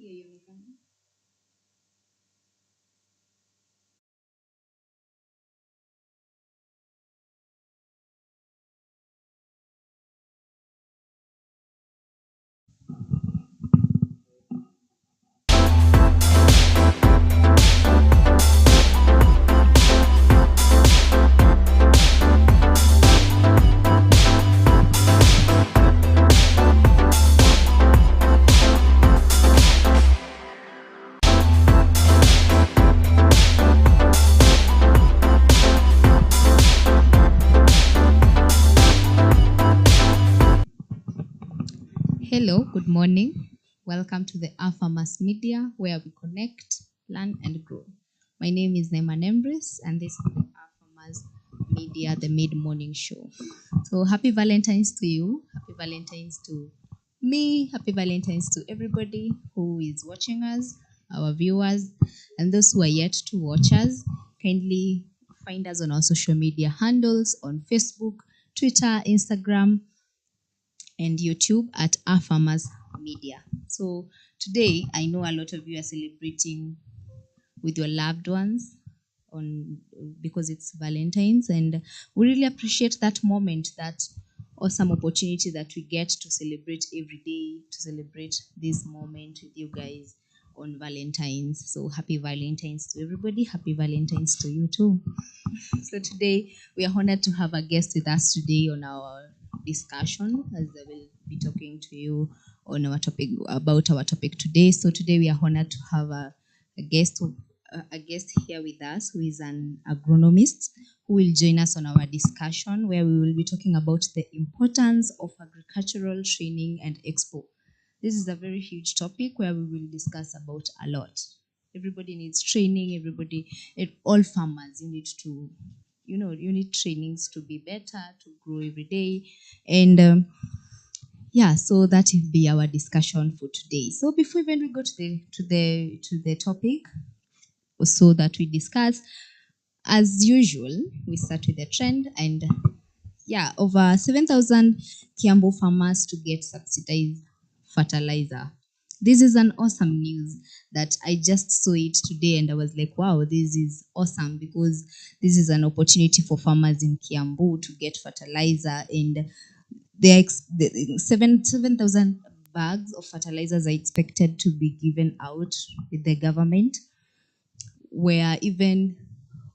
hear you, Mika. Hello, good morning. Welcome to the Alpha Mass Media, where we connect, learn, and grow. My name is Nema Nembris, and this is the Alpha Mass Media, the mid morning show. So, happy Valentine's to you. Happy Valentine's to me. Happy Valentine's to everybody who is watching us, our viewers, and those who are yet to watch us. Kindly find us on our social media handles on Facebook, Twitter, Instagram, and YouTube at Our Farmers Media. So today, I know a lot of you are celebrating with your loved ones on because it's Valentine's, and we really appreciate that moment, that awesome opportunity that we get to celebrate every day, to celebrate this moment with you guys on Valentine's. So happy Valentine's to everybody. Happy Valentine's to you too. So today we are honored to have a guest with us today on our discussion, as I will be talking to you on our topic about our topic today. So today we are honored to have a guest a guest here with us who is an agronomist who will join us on our discussion, where we will be talking about the importance of agricultural training and expo. This is a very huge topic where we will discuss about a lot. Everybody needs training. Everybody, all farmers, you need to, you need trainings to be better, to grow every day, and yeah. So that will be our discussion for today. So before even we go to the topic, so that we discuss, as usual, we start with the trend, and yeah, over 7,000 Kiambu farmers to get subsidized fertilizer. This is an awesome news that I just saw it today, and I was like, wow, this is awesome, because this is an opportunity for farmers in Kiambu to get fertilizer. And the 7,000 bags of fertilizers are expected to be given out with the government, where even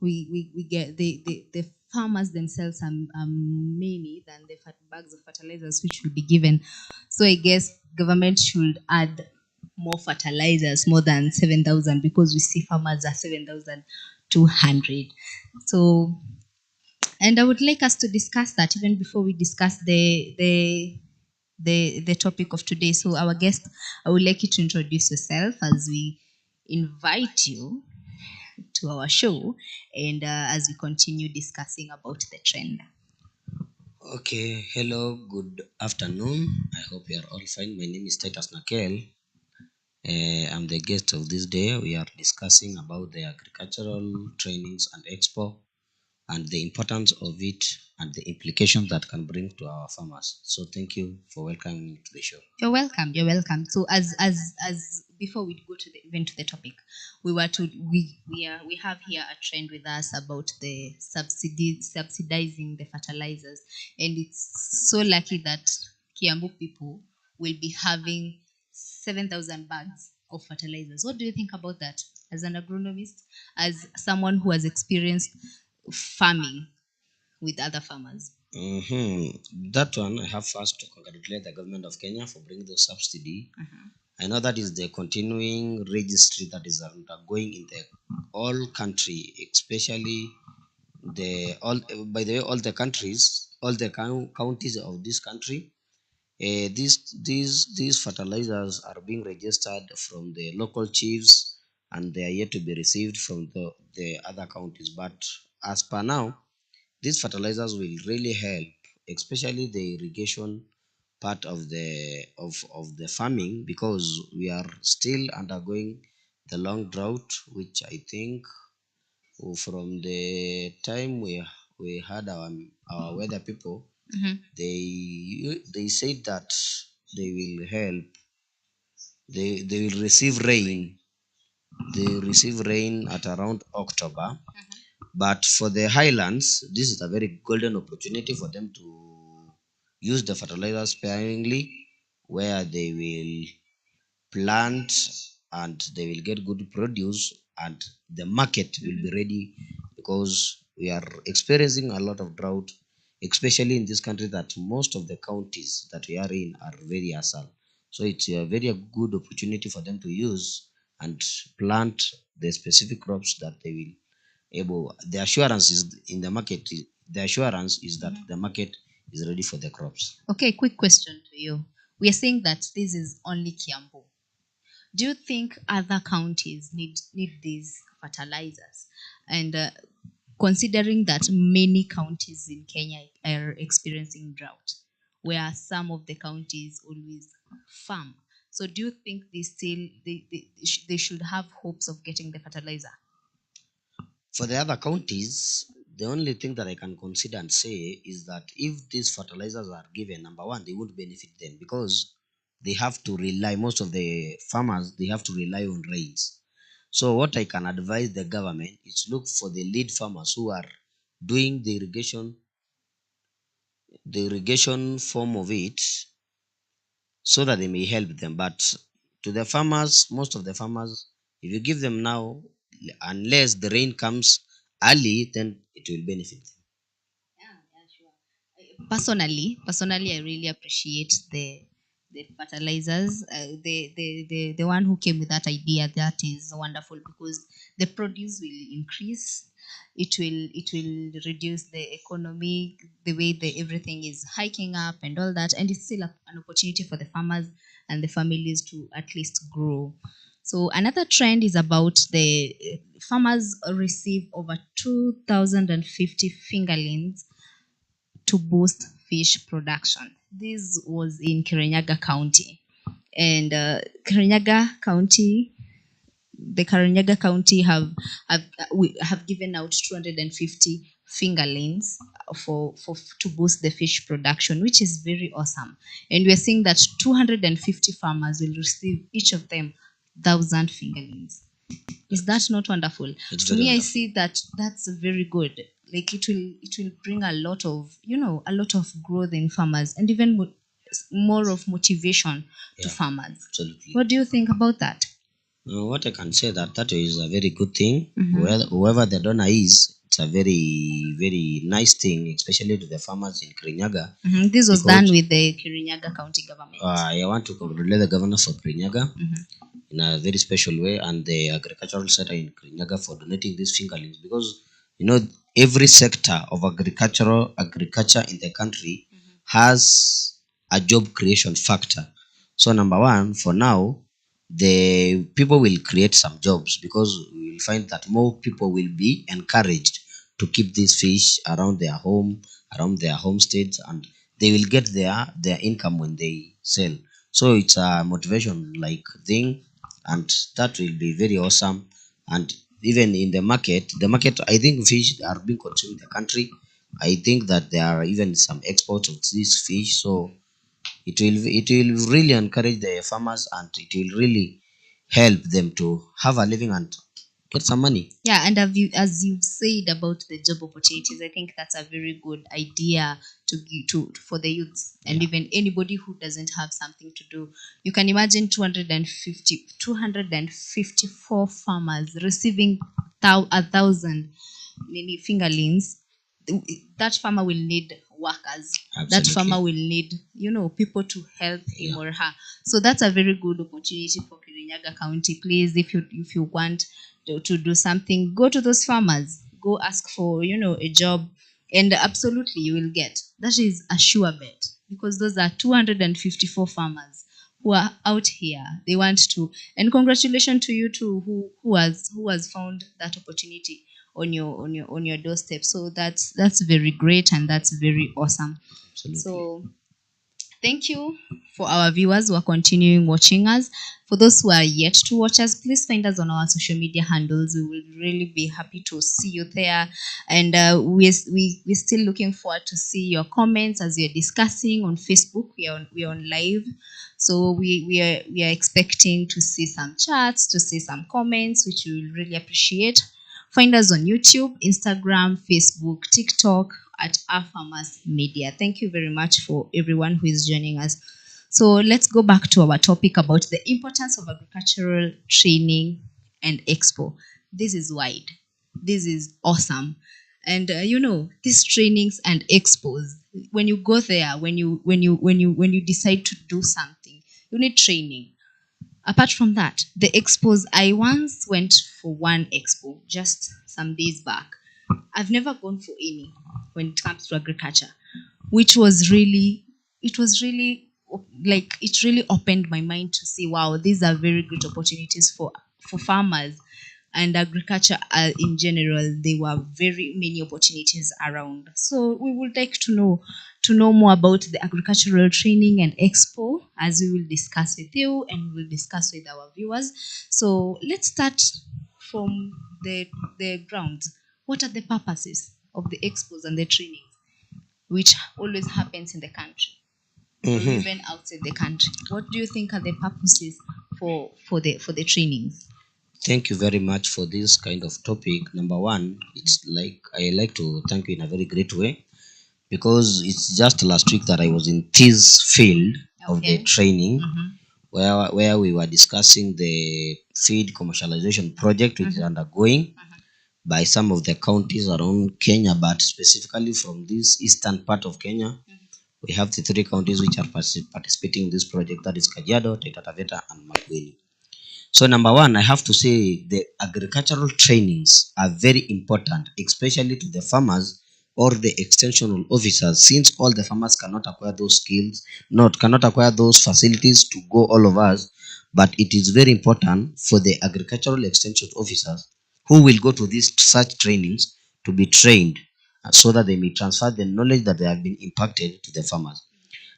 we get the farmers themselves are many than the bags of fertilizers which will be given. So I guess government should add more fertilizers, more than 7,000, because we see farmers are 7,200. So, and I would like us to discuss that even before we discuss the topic of today. So our guest, I would like you to introduce yourself as we invite you to our show, and as we continue discussing about the trend. Okay, hello, good afternoon. I hope you are all fine. My name is Titus Nakel. I'm the guest of this day. We are discussing about the agricultural trainings and expo and the importance of it and the implications that can bring to our farmers. So thank you for welcoming me to the show. You're welcome. You're welcome. So as before we go to the even to the topic, we have here a trend with us about the subsidizing the fertilizers, and it's so lucky that Kiambu people will be having 7,000 bags of fertilizers. What do you think about that, as an agronomist, as someone who has experienced farming with other farmers? That one, I have first to congratulate the government of Kenya for bringing the subsidy. I know that is the continuing registry that is undergoing in the all country, especially the all. By the way, all the countries, all the counties of this country, these fertilizers are being registered from the local chiefs, and they are yet to be received from the other counties. But as per now, these fertilizers will really help, especially the irrigation part of the farming, because we are still undergoing the long drought, which I think from the time we had our weather people, Mhm. they said that they will help They will receive rain. They receive rain at around October. But for the highlands, this is a very golden opportunity for them to use the fertilizer sparingly, where they will plant and they will get good produce, and the market will be ready, because we are experiencing a lot of drought, especially in this country, that most of the counties that we are in are very asal. So it's a very good opportunity for them to use and plant the specific crops that they will able. The assurance is in the market. The assurance is that the market is ready for the crops. Okay, quick question to you. We are saying that this is only Kiambu. Do you think other counties need these fertilizers? And considering that many counties in Kenya are experiencing drought, where some of the counties always farm. So do you think they should have hopes of getting the fertilizer? For the other counties, the only thing that I can consider and say is that if these fertilizers are given, number one, they won't benefit them, because they have to rely, most of the farmers, they have to rely on rains. So what I can advise the government is look for the lead farmers who are doing the irrigation form of it, so that they may help them. But to the farmers, most of the farmers, if you give them now, unless the rain comes early, then it will benefit them. Yeah, yeah, sure. Personally, I really appreciate the fertilizers. The one who came with that idea, that is wonderful, because the produce will increase. It will reduce the economy, the way the everything is hiking up and all that, and it's still an opportunity for the farmers and the families to at least grow. So another trend is about the farmers receive over 2,050 fingerlings to boost fish production. This was in Kirinyaga County. And Kirinyaga County, the Kirinyaga County have given out 250 fingerlings for to boost the fish production, which is very awesome. And we're seeing that 250 farmers will receive each of them 1,000 fingerlings. Is that not wonderful? It's To very me, I wonderful. see that that's very good. Like it will bring a lot of, a lot of growth in farmers, and even more of motivation to Yeah, farmers. absolutely. What do you think about that? What I can say, that is a very good thing. Mhm. Whoever the donor is, it's a very very nice thing, especially to the farmers in Kirinyaga, Mhm. This was because done with the Kirinyaga County government. I want to congratulate the governor for Kirinyaga Mhm. in a very special way, and the agricultural sector in Kirinyaga for donating these fingerlings, because you know every sector of agriculture in the country has a job creation factor. So number one, for now, the people will create some jobs, because we will find that more people will be encouraged to keep these fish around their home, around their homesteads, and they will get their income when they sell. So it's a motivation like thing, and that will be very awesome. And even in the market, I think fish are being consumed in the country. I think that there are even some exports of these fish. So it will really encourage the farmers, and it will really help them to have a living and get some money. Yeah, and as you've said about the job opportunities, I think that's a very good idea to give for the youths, and Yeah, even anybody who doesn't have something to do. You can imagine 254 farmers receiving 1,000 fingerlings. That farmer will need workers. That farmer absolutely. will need, people to help him Yeah, or her. So that's a very good opportunity for Kirinyaga County. Please, if you want to do something, go to those farmers, go ask for, a job, and absolutely you will get. That is a sure bet, because those are 254 farmers who are out here. They want to. And congratulations to you too, who has found that opportunity on your doorstep. So that's very great, and that's very awesome. absolutely. So thank you for our viewers who are continuing watching us. For those who are yet to watch us, please find us on our social media handles. We will really be happy to see you there. And we're still looking forward to see your comments as we are discussing on Facebook. We are on live. So we are expecting to see some chats, to see some comments, which we will really appreciate. Find us on YouTube, Instagram, Facebook, TikTok at Our Farmers Media. Thank you very much for everyone who is joining us. So let's go back to our topic about the importance of agricultural training and expo. This is wide. This is awesome. And these trainings and expos, when you go there, when you decide to do something, you need training. Apart from that, the expos, I once went for one expo just some days back. I've never gone for any when it comes to agriculture, which was really, it was really like it really opened my mind to see, wow, these are very great opportunities for farmers and agriculture in general. There were very many opportunities around. So we would like to know more about the agricultural training and expo, as we will discuss with you and we'll discuss with our viewers. So let's start from the grounds. What are the purposes of the expos and the trainings, which always happens in the country or Mhm. even outside the country? What do you think are the purposes for the trainings? Thank you very much for this kind of topic. Number one, it's like I like to thank you in a very great way because it's just last week that I was in this field of the Okay. training Mm-hmm. where we were discussing the feed commercialization project which is undergoing by some of the counties around Kenya, but specifically from this eastern part of Kenya. We have the three counties which are participating in this project, that is Kajiado, Taita Taveta, and Makueni. So number one, I have to say the agricultural trainings are very important, especially to the farmers or the extension officers, since all the farmers cannot acquire those skills, not cannot acquire those facilities to go all of us. But it is very important for the agricultural extension officers who will go to these such trainings to be trained so that they may transfer the knowledge that they have been impacted to the farmers.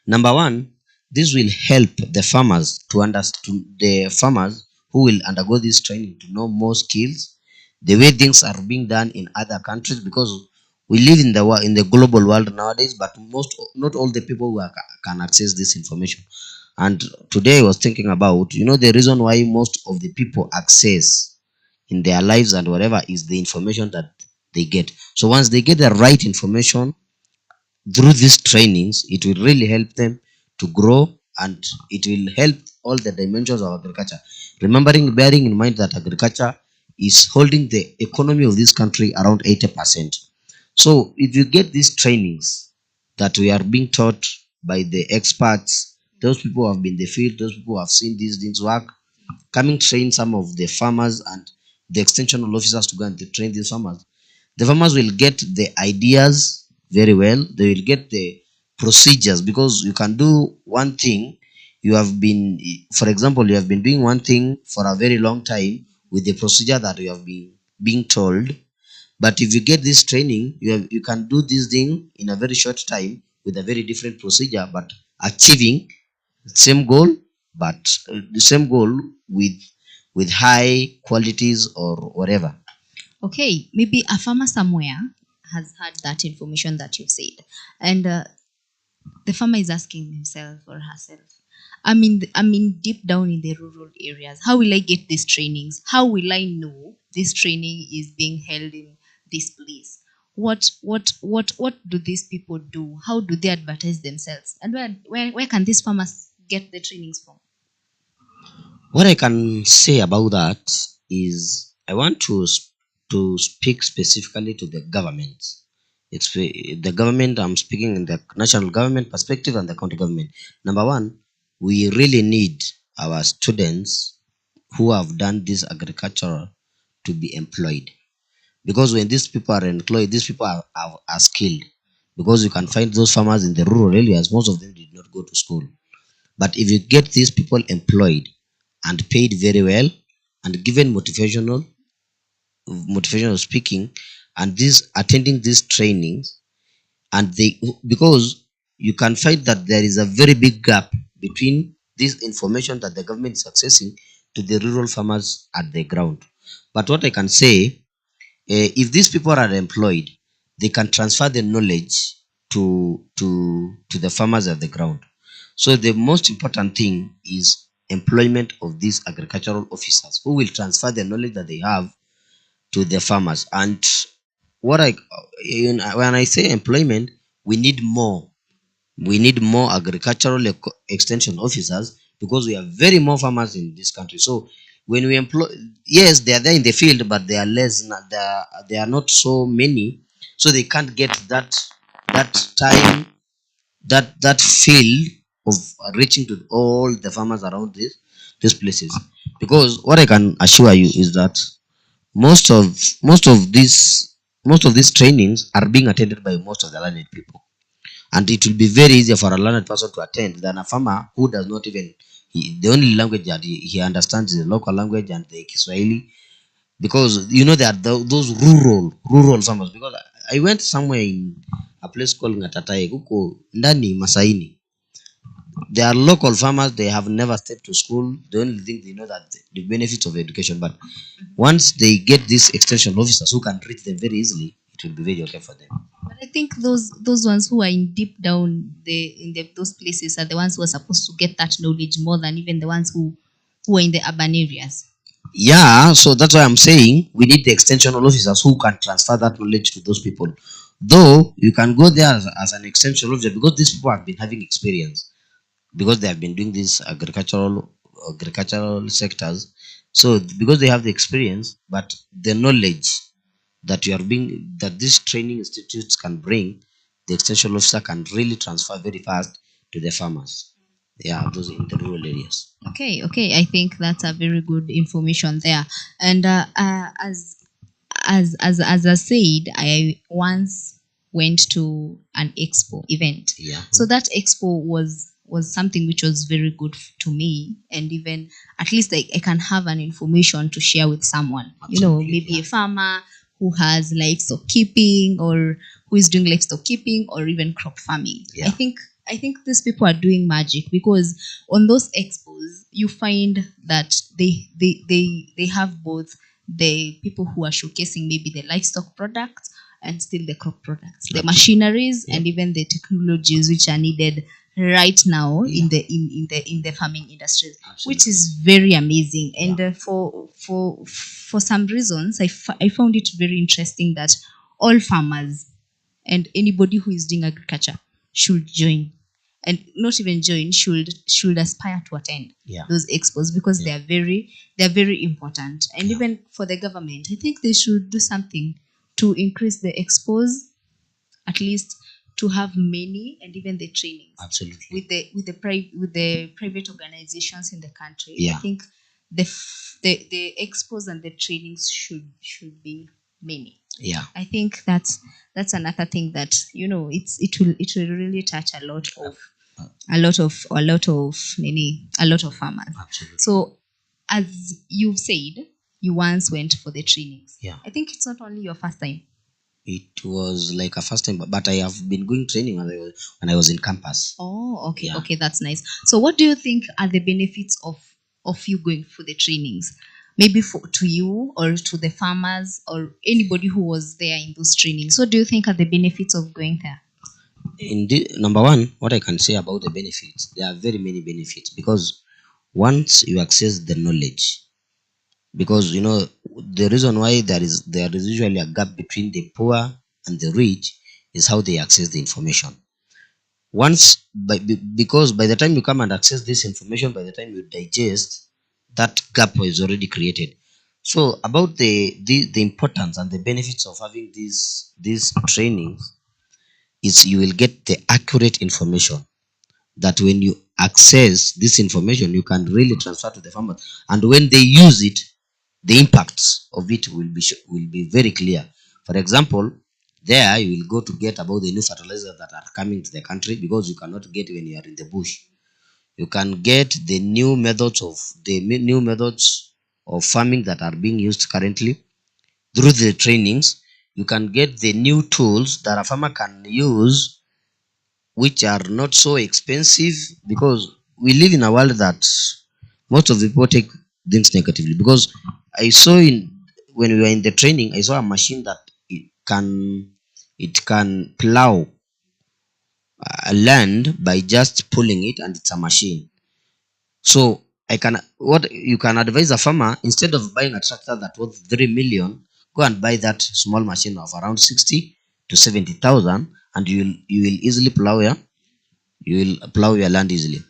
Number one, this will help the farmers to understand, the farmers who will undergo this training to know more skills, the way things are being done in other countries, because we live in in the global world nowadays, but not all the people who can access this information. And today I was thinking about, the reason why most of the people access in their lives and whatever is the information that they get. So once they get the right information through these trainings, it will really help them to grow, and it will help all the dimensions of agriculture. Remembering, bearing in mind that agriculture is holding the economy of this country around 80%. So if you get these trainings that we are being taught by the experts, those people who have been in the field, those people who have seen these things work, coming train some of the farmers and the extension officers to go and to train these farmers. The farmers will get the ideas very well. They will get the procedures, because you can do one thing. You have been, for example, you have been doing one thing for a very long time with the procedure that you have been being told. But if you get this training, you can do this thing in a very short time with a very different procedure, but achieving same goal, but the same goal with high qualities or whatever. Okay, maybe a farmer somewhere has had that information that you've said, and the farmer is asking himself or herself, I mean, deep down in the rural areas, how will I get these trainings? How will I know this training is being held in this place? What do these people do? How do they advertise themselves? And where can these farmers get the trainings from? What I can say about that is I want to speak specifically to the government. It's the government. I'm speaking in the national government perspective and the county government. Number one, we really need our students who have done this agriculture to be employed, because when these people are employed, these people are skilled, because you can find those farmers in the rural areas, most of them did not go to school. But if you get these people employed and paid very well and given motivational speaking, and these attending these trainings, and they, because you can find that there is a very big gap between this information that the government is accessing to the rural farmers at the ground. But what I can say, if these people are employed, they can transfer the knowledge to the farmers at the ground. So the most important thing is employment of these agricultural officers who will transfer the knowledge that they have to the farmers. And what I when I say employment, we need more. We need more agricultural extension officers because we have very more farmers in this country. So when we employ, yes, they are there in the field, but they are less. They are not so many, so they can't get that time, that feel of reaching to all the farmers around these places. Because what I can assure you is that most of most of these most of these trainings are being attended by most of the learned people, and it will be very easier for a learned person to attend than a farmer who does not even, the only language that he understands is the local language and the Kiswahili. Because there are those rural farmers. Because I went somewhere in a place called Ngatatai huko ndani Masaini. They are local farmers. They have never stepped to school. The only thing they know that the benefits of education. But once they get these extension officers who can reach them very easily, it will be very okay for them. But I think those ones who are in deep down those places are the ones who are supposed to get that knowledge more than even the ones who are in the urban areas. Yeah, so that's why I'm saying we need the extension officers who can transfer that knowledge to those people. Though you can go there as an extension officer because these people have been having experience because they have been doing these agricultural sectors. So because they have the experience, but the knowledge that these training institutes can bring, the extension officer can really transfer very fast to the farmers. Yeah, those in the rural areas. Okay. I think that's a very good information there. And as I said, I once went to an expo event. Yeah. So that expo was something which was very good to me, and even at least I can have an information to share with someone. Absolutely, Maybe yeah. a farmer who has livestock keeping, or who is doing livestock keeping, or even crop farming. Yeah. I think these people are doing magic, because on those expos you find that they have both the people who are showcasing maybe the livestock products and still the crop products, the machineries, Yeah. and even the technologies which are needed right now Yeah. in the farming industry, Absolutely. which is very amazing. And for some reasons I found it very interesting that all farmers and anybody who is doing agriculture should join, and not even join, should aspire to attend Yeah. those expos, because they're very important. And even for the government, I think they should do something to increase the expos, at least to have many, and even the trainings. Absolutely. With the private organizations in the country. Yeah. I think the expos and the trainings should be many. Yeah. I think that's another thing that it will really touch a lot of farmers. Absolutely. So, as you've said, you once went for the trainings. Yeah. I think it's not only your first time. It was like a first time, but I have been going training when I was in campus. Oh, okay, Yeah. okay, that's nice. So, what do you think are the benefits of you going for the trainings? Maybe to you, or to the farmers, or anybody who was there in those trainings. What do you think are the benefits of going there? Number one, what I can say about the benefits, there are very many benefits because once you access the knowledge, because the reason why there is usually a gap between the poor and the rich is how they access the information. Because by the time you come and access this information, by the time you digest, that gap is already created. So about the importance and the benefits of having these trainings is you will get the accurate information, that when you access this information you can really transfer to the farmers, and when they use it, the impacts of it will be very clear. For example, there you will go to get about the new fertilizers that are coming to the country, because you cannot get when you are in the bush. You can get the new methods of farming that are being used currently through the trainings. You can get the new tools that a farmer can use which are not so expensive, because we live in a world that most of the people take things negatively. Because I saw in when we were in the training, I saw a machine that it can plow land by just pulling it, and it's a machine. So I can what you can advise a farmer, instead of buying a tractor that worth 3 million, go and buy that small machine of around 60 to 70,000, and you will easily plow your land easily.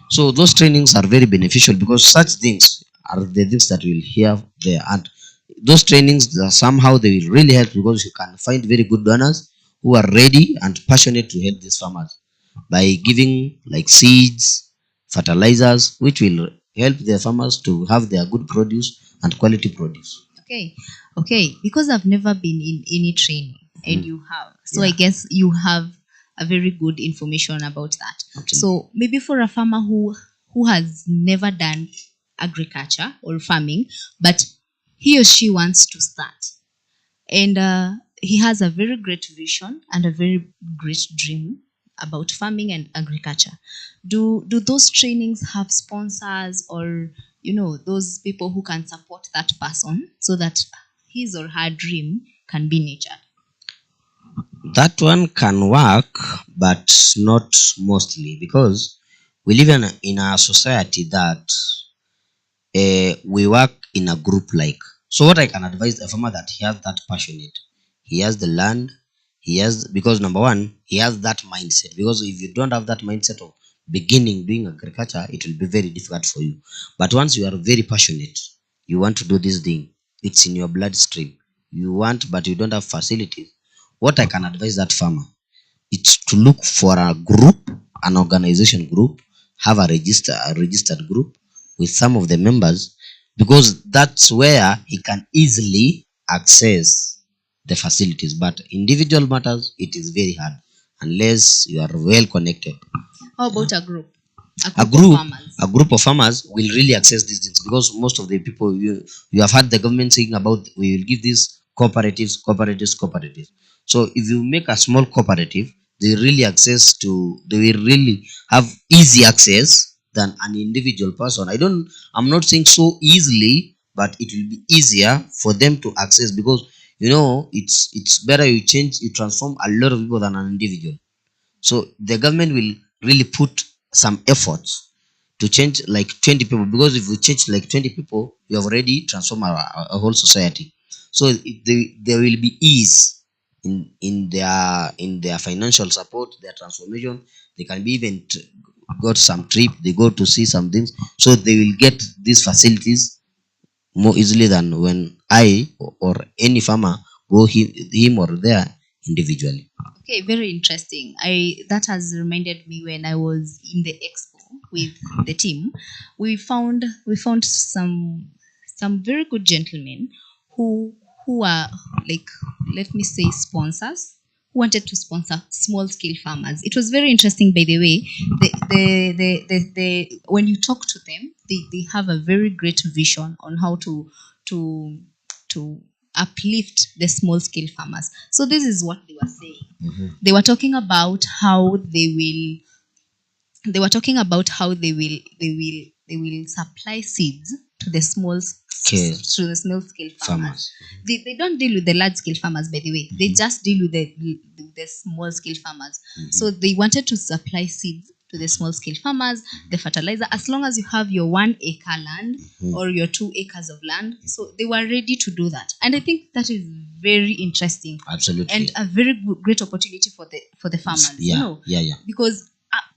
So those trainings are very beneficial, because such things are the things that we'll hear there. And those trainings, somehow they will really help, because you can find very good donors who are ready and passionate to help these farmers by giving like seeds, fertilizers, which will help the farmers to have their good produce and quality produce. Okay, okay. Because I've never been in any training, and you have, so I Yeah. guess you have a very good information about that. Absolutely. So maybe for a farmer who has never done agriculture or farming, but he or she wants to start, and he has a very great vision and a very great dream about farming and agriculture. Do those trainings have sponsors, or those people who can support that person so that his or her dream can be nurtured? That one can work, but not mostly, because we live in a society that we work in a group like. So what I can advise a farmer, that he has that passionate, he has the land, he has, because number one, he has that mindset. Because if you don't have that mindset of beginning doing agriculture, it will be very difficult for you. But once you are very passionate, you want to do this thing, it's in your bloodstream, you want, but you don't have facilities. What I can advise that farmer, it's to look for a group, an organization group, have a registered group with some of the members, because that's where he can easily access the facilities. But individual matters, it is very hard unless you are well connected. How about a group? a Of group farmers. a group of farmers will really access these things, because most of the people, you have heard the government saying about, we will give these cooperatives. So if you make a small cooperative, they will really have easy access than an individual person. I'm not saying so easily, but it will be easier for them to access, because it's better you transform a lot of people than an individual. So the government will really put some efforts to change like 20 people, because if we change like 20 people, we have already transformed our whole society. So there will be ease in their financial support, their transformation. They can be even got some trip, they go to see some things, so they will get these facilities more easily than when I or any farmer go him or there individually. Okay, very interesting. I That has reminded me when I was in the expo with the team. We found some very good gentlemen who who are, like, let me say, sponsors who wanted to sponsor small scale farmers. It was very interesting, by the way. When you talk to them, they have a very great vision on how to to uplift the small scale farmers. So this is what they were saying. They were talking about how they will supply seeds to the Okay. small scale farmers. Farmers. They don't deal with the large scale farmers, by the way. They just deal with the small scale farmers. So they wanted to supply seeds to the small scale farmers, the fertilizer, as long as you have your 1 acre land or your 2 acres of land. So they were ready to do that. And I think that is very interesting. Absolutely. And a very great opportunity for the farmers. Yeah, yeah. Because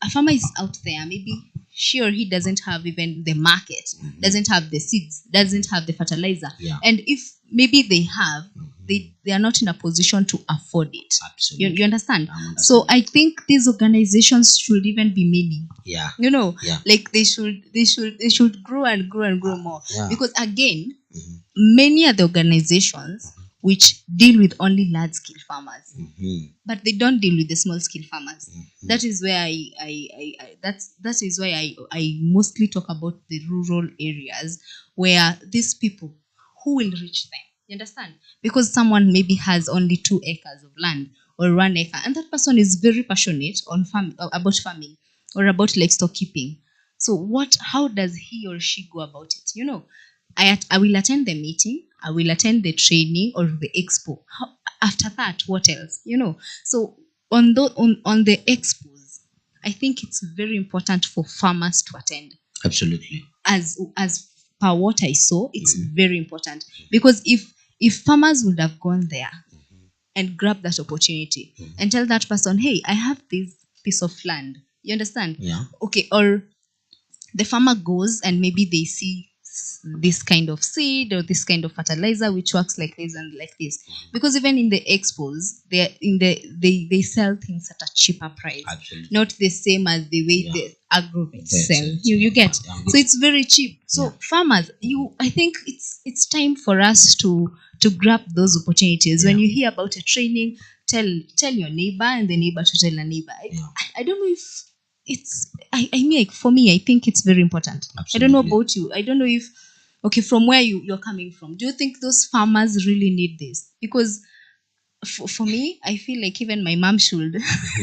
a farmer is out there, maybe she or he doesn't have even the market, doesn't have the seeds, doesn't have the fertilizer. Yeah. And if maybe they have, they are not in a position to afford it. Absolutely. You understand? Understand. So I think these organizations should even be many. Yeah. Yeah. Like they should grow and grow and grow more. Yeah. Because again, many other organizations which deal with only large scale farmers, but they don't deal with the small scale farmers. That is where that is why I mostly talk about the rural areas, where these people, who will reach them. You understand? Because someone maybe has only 2 acres of land or 1 acre, and that person is very passionate on about farming or about livestock keeping. So how does he or she go about it? I will attend the meeting, I will attend the training or the expo. After that, what else? So on the expos, I think it's very important for farmers to attend. Absolutely. As per what I saw, it's very important, because if farmers would have gone there and grab that opportunity and tell that person, hey, I have this piece of land, you understand? Yeah. Okay. Or the farmer goes and maybe they see this kind of seed or this kind of fertilizer which works like this and like this, because even in the expos they sell things at a cheaper price. Absolutely. Not the same as the way the agrovets sell. You get. Yeah. So it's very cheap. So farmers, I think it's time for us to grab those opportunities. When you hear about a training, tell your neighbor, and the neighbor to tell a neighbor. I don't know if it's I mean, like, for me, I think it's very important. Absolutely. I don't know about you. I don't know if, okay, from where you're coming from, do you think those farmers really need this? Because for me, I feel like even my mom should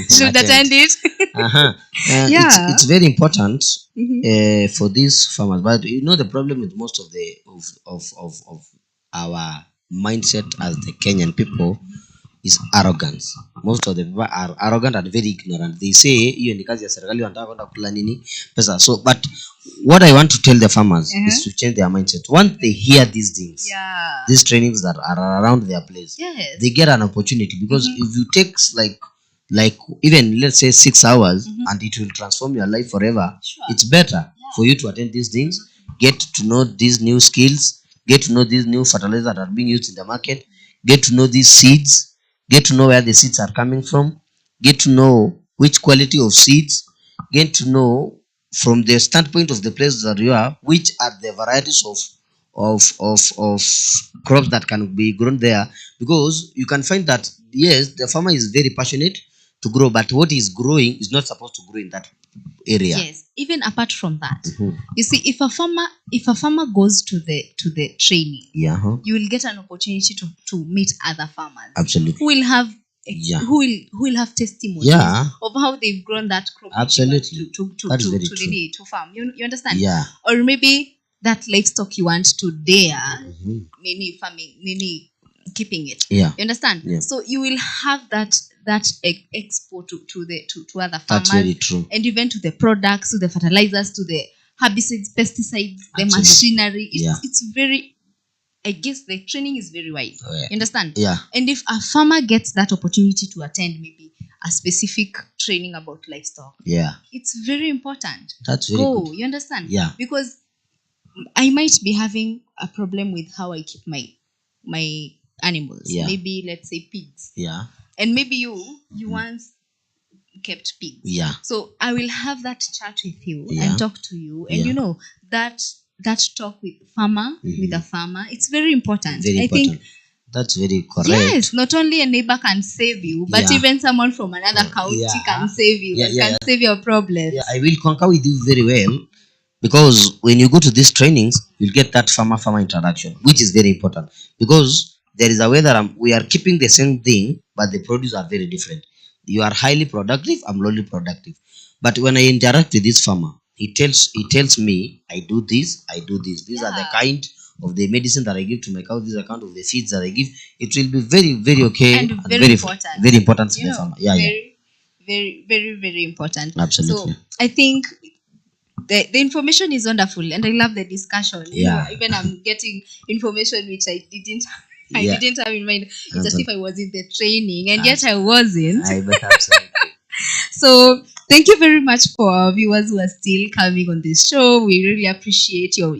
should attend it. Uh-huh. Yeah. It's very important Mhm. for these farmers, but the problem with most of the of our mindset as the Kenyan people is arrogance. Most of the people are arrogant and very ignorant. They say hiyo ni kazi ya serikali, wanataka kwenda kula nini pesa. So but what I want to tell the farmers is to change their mindset. Once they hear these things, these trainings that are around their place, they get an opportunity, because if you take like even let's say 6 hours and it will transform your life forever, it's better for you to attend these things, get to know these new skills, get to know these new fertilizers that are being used in the market, get to know these seeds, get to know where the seeds are coming from, get to know which quality of seeds, get to know from the standpoint of the place that you are, which are the varieties of crops that can be grown there. Because you can find that yes, the farmer is very passionate to grow, but what is growing is not supposed to grow in that area. Yes, even apart from that, you see, if a farmer goes to the training, you will get an opportunity to meet other farmers. Absolutely. Who will have who will have testimonies of how they've grown that crop. Absolutely. That is very true. To farm. You understand? Yeah. Or maybe that livestock you want to dare many farming, many keeping it. Yeah. You understand? Yeah. So you will have that expo to other farmers. That's very true. And even to the products, to the fertilizers, to the herbicides, pesticides, the machinery. It's very, I guess the training is very wide. You understand? Yeah. And if a farmer gets that opportunity to attend maybe a specific training about livestock, it's very important. That's very good. You understand? Yeah. Because I might be having a problem with how I keep my animals. Maybe let's say pigs. Yeah. And maybe you once kept pigs. Yeah. So I will have that chat with you and talk to you, and that talk with a farmer, it's very important. I think that's very correct. Yes, not only a neighbor can save you, but even someone from another county can save you, can save your problems. Yeah, I will concur with you very well, because when you go to these trainings, you'll get that farmer introduction, which is very important, because there is a way that we are keeping the same thing, but the produce are very different. You are highly productive, I'm lowly productive. But when I interact with this farmer, he tells me, I do this. These are the kind of the medicine that I give to my cow. These are kind of the feeds that I give. It will be very, very okay and very important. Very important to the farmer. Very, very, very important. Absolutely. So I think the information is wonderful, and I love the discussion. Even I'm getting information which I didn't have in mind. It's as if I was in the training, and yet I wasn't. Absolutely. So thank you very much for our viewers who are still coming on this show. We really appreciate your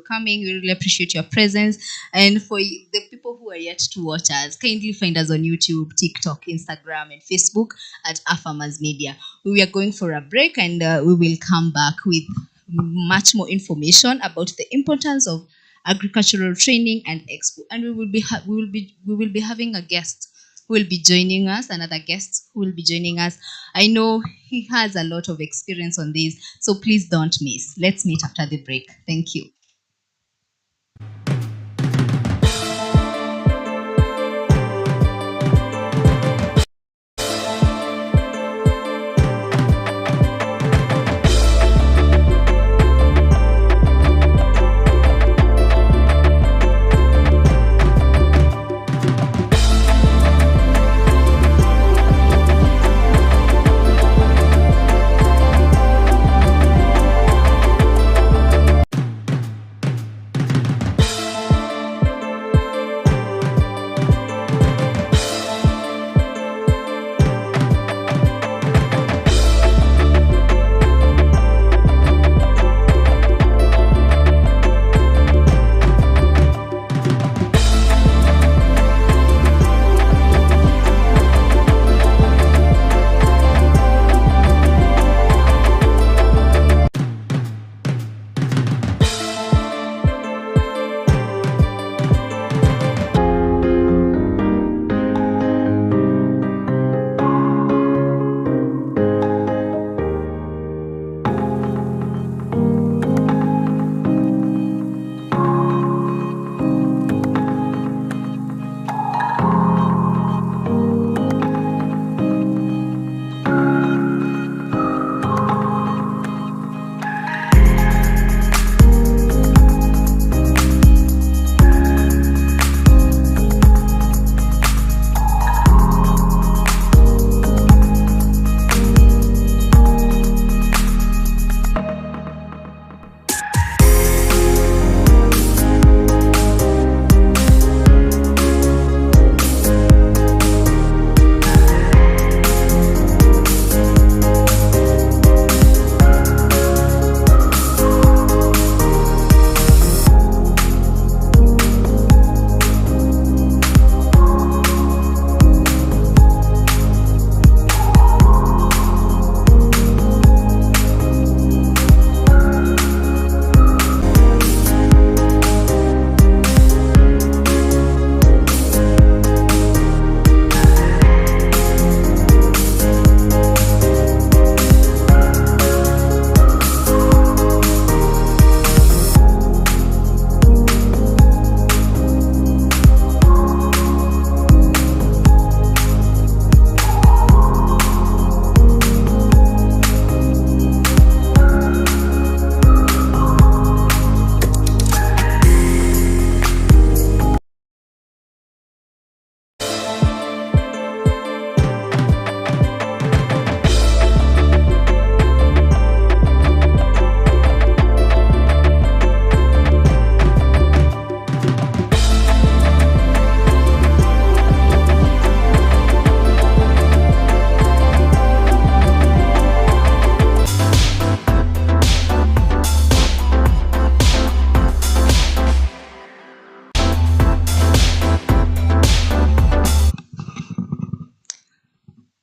coming. We really appreciate your presence. And for the people who are yet to watch us, kindly find us on YouTube, TikTok, Instagram, and Facebook at Farmers Media. We are going for a break, and we will come back with much more information about the importance of agricultural training and expo. And we will be having a guest who will be joining us, another guest who will be joining us. I know he has a lot of experience on this, so please don't miss. Let's meet after the break. Thank you.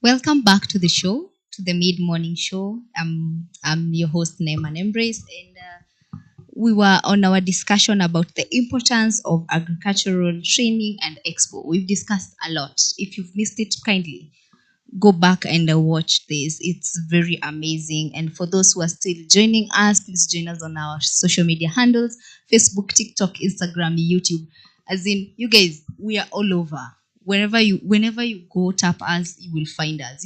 Welcome back to the show, to the mid morning show. I'm your host, Neyman Embrace, and we were on our discussion about the importance of agricultural training and expo. We've discussed a lot. If you've missed it, kindly go back and watch this. It's very amazing. And for those who are still joining us, please join us on our social media handles: Facebook, TikTok, Instagram, YouTube. As in, you guys, we are all over. Whenever you go, tap us, you will find us,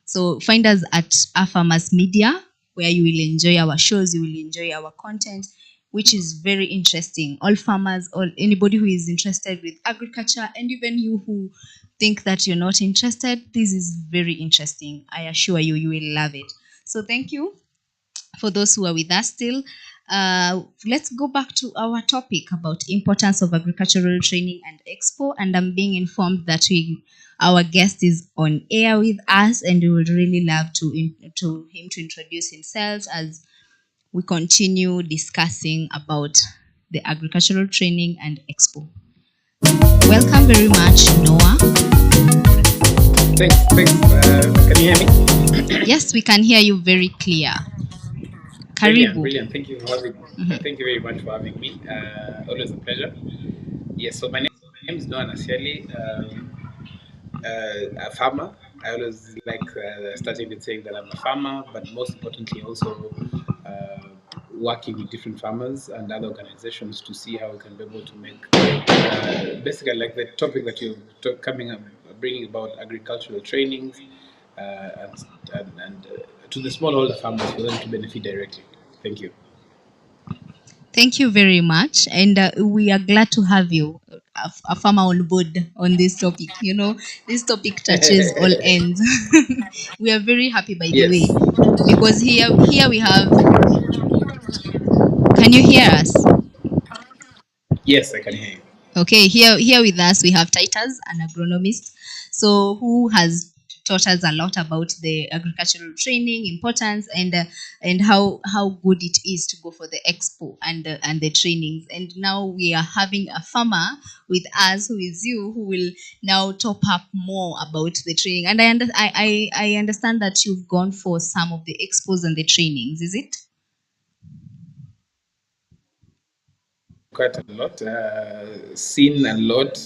So find us at our farmers media, where you will enjoy our shows, you will enjoy our content, which is very interesting. All farmers, all anybody who is interested with agriculture, and even you who think that you're not interested, this is very interesting. I assure you, you will love it. So thank you for those who are with us still. Let's go back to our topic about importance of agricultural training and expo. And I'm being informed that our guest is on air with us, and we would really love to him to introduce himself as we continue discussing about the agricultural training and expo. Welcome very much, Noah. Thanks. Can you hear me? Yes, we can hear you very clear. Brilliant, Karibu. brilliant. Thank you for having. Thank you very much for having me. Always a pleasure. Yes. So my name is Noah Nasiali. A farmer. I always like starting with saying that I'm a farmer, but most importantly, also working with different farmers and other organizations to see how we can be able to make basically like the topic that you're coming up, bringing about agricultural trainings and to the smallholder farmers for them to benefit directly. Thank you. Thank you very much. And we are glad to have you, a farmer on board on this topic. This topic touches all ends. We are very happy, by the Yes. way, because here we have. Can you hear us? Yes, I can hear you. Okay, here with us we have Titus, an agronomist, so who has taught us a lot about the agricultural training importance, and how good it is to go for the expo and the trainings. And now we are having a farmer with us, who is you, who will now top up more about the training. And I understand that you've gone for some of the expos and the trainings, is it? Quite a lot. Seen a lot.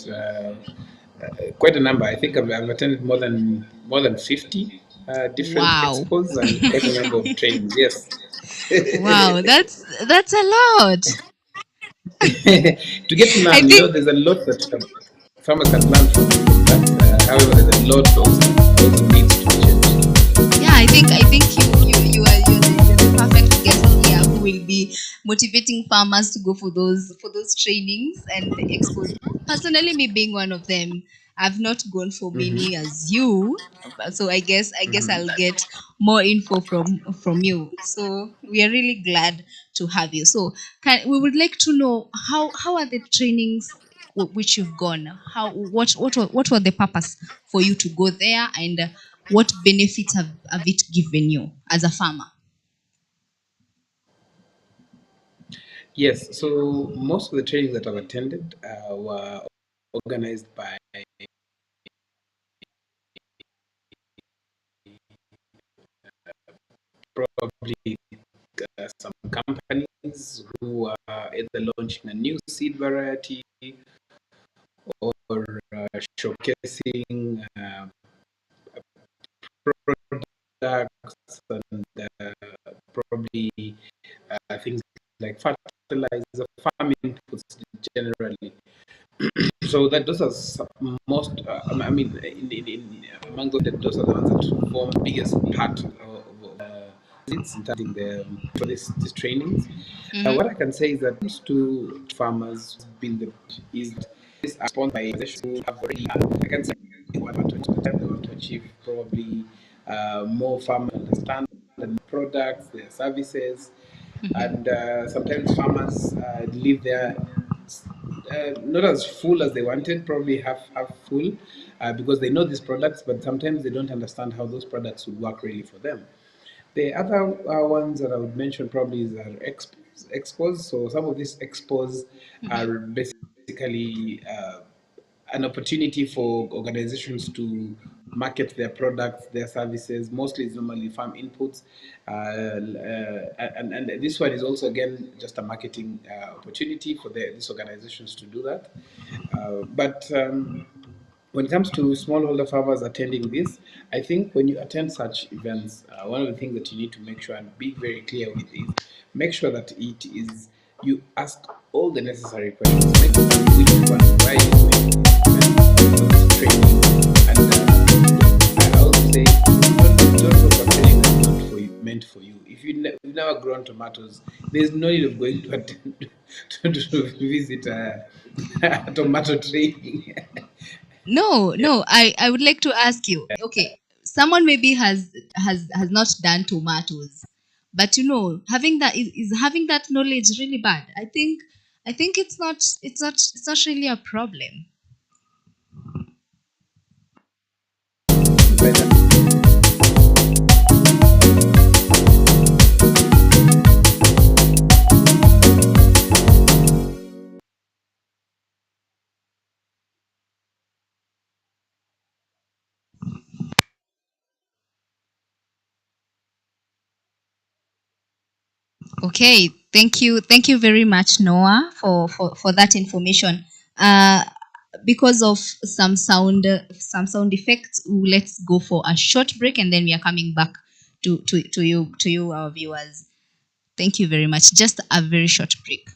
Quite a number. I think I've attended more than 50 different Wow. expos and quite a number of trainings. Yes. Wow, that's a lot. To get to I learn, think there's a lot that farmers can learn from that. However, there's a lot also needs to be changed. yeah, I think you're the perfect guest here, who will be motivating farmers to go for those trainings and the expos. Personally, me being one of them, I've not gone for many as you, so I guess I'll get more info from you. So we are really glad to have you. So we would like to know how are the trainings which you've gone? What were the purpose for you to go there, and what benefits have it given you as a farmer? Yes. So most of the trainings that I've attended were organized by probably some companies who are either launching a new seed variety or showcasing products and probably things like fertilizer, farming inputs generally. So that those are most. I mean, among those are the ones that form the biggest part of it's in terms of the for these trainings. Mm-hmm. What I can say is that to farmers been the is sponsored by organizations who have already. I can say they want to achieve probably more farmers understand the products, their services, Mm-hmm. and sometimes farmers live there not as full as they wanted, probably half full, because they know these products, but sometimes they don't understand how those products would work really for them. The other ones that I would mention probably is our expos. So some of these expos are basically an opportunity for organizations to market their products, their services. Mostly it's normally farm inputs. And this one is also, again, just a marketing opportunity for these organizations to do that. But when it comes to smallholder farmers attending this, I think when you attend such events, one of the things that you need to make sure and be very clear with is make sure that it is you ask all the necessary questions. Make sure which one, why are you going, what's training, and I also say don't go for training that's not for you, meant for you. If you've never grown tomatoes, there's no need of going to attend to visit a tomato training. No, I would like to ask you, okay, someone maybe has not done tomatoes, but having is having that knowledge really bad? I think it's not really a problem. By that. Okay, thank you very much, Noah, for that information. Because of some sound effects, let's go for a short break, and then we are coming back to you, our viewers. Thank you very much. Just a very short break.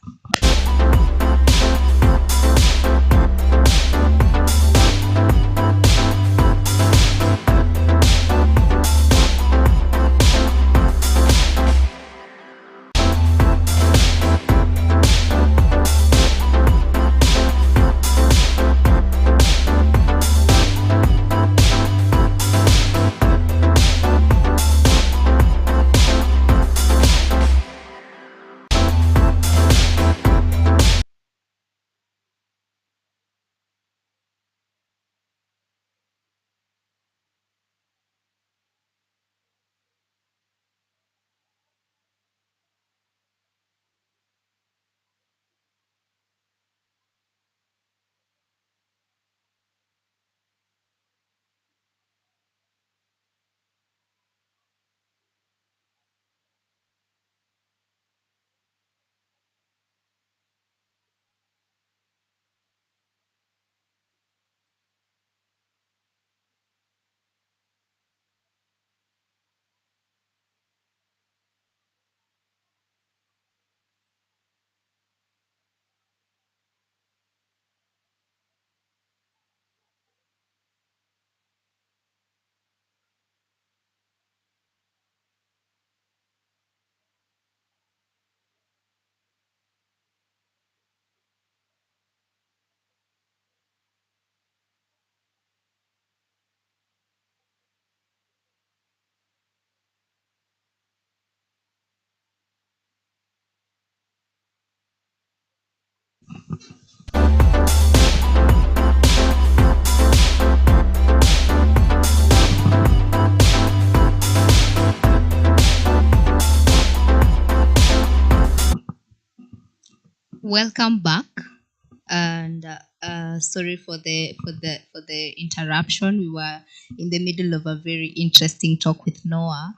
Welcome back, and sorry for the interruption. We were in the middle of a very interesting talk with Noah,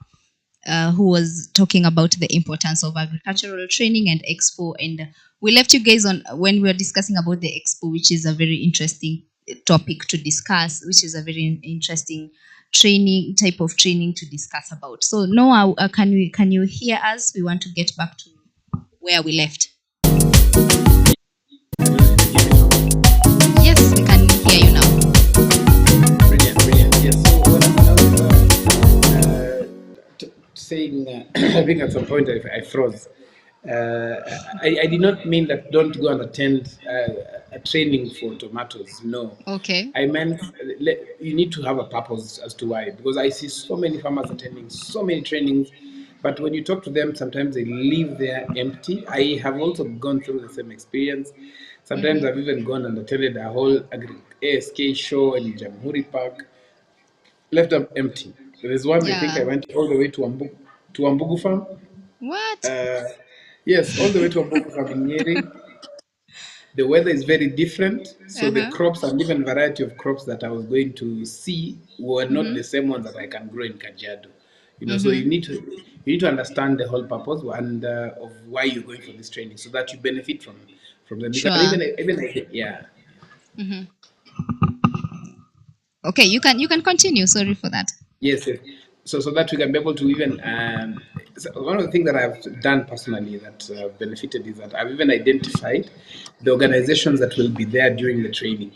who was talking about the importance of agricultural training and expo. And we left you guys on when we were discussing about the expo, which is a very interesting topic to discuss, which is a very interesting training type of training to discuss about. So Noah, can you hear us? We want to get back to where we left. I don't know if you can hear me now. Yes, we can hear you now. Brilliant, brilliant. Yes. So when I was saying, I think at some point I froze. I did not mean that don't go and attend a training for tomatoes. No, Okay. I meant you need to have a purpose as to why. Because I see so many farmers attending so many trainings, but when you talk to them, sometimes they leave there empty. I have also gone through the same experience. Sometimes I've even gone and attended a whole ASK show in Jamhuri Park, left them empty. There's one, I think I Yeah. went all the way to Ambugu Farm. What? Uh, yes, all the way to Ambugu Farm in Nyeri. the weather is very different, so the Uh-huh. crops and even variety of crops that I was going to see were not Mm-hmm. the same ones that I can grow in Kajiado. So Mm-hmm. you need to understand the whole purpose and of why you're going for this training, so that you benefit from them. You can Sure. even yeah. Mm-hmm. Okay, you can continue. Sorry for that. Yes, yes. So that we can be able to even so one of the things that I've done personally that benefited is that I've even identified the organizations that will be there during the training,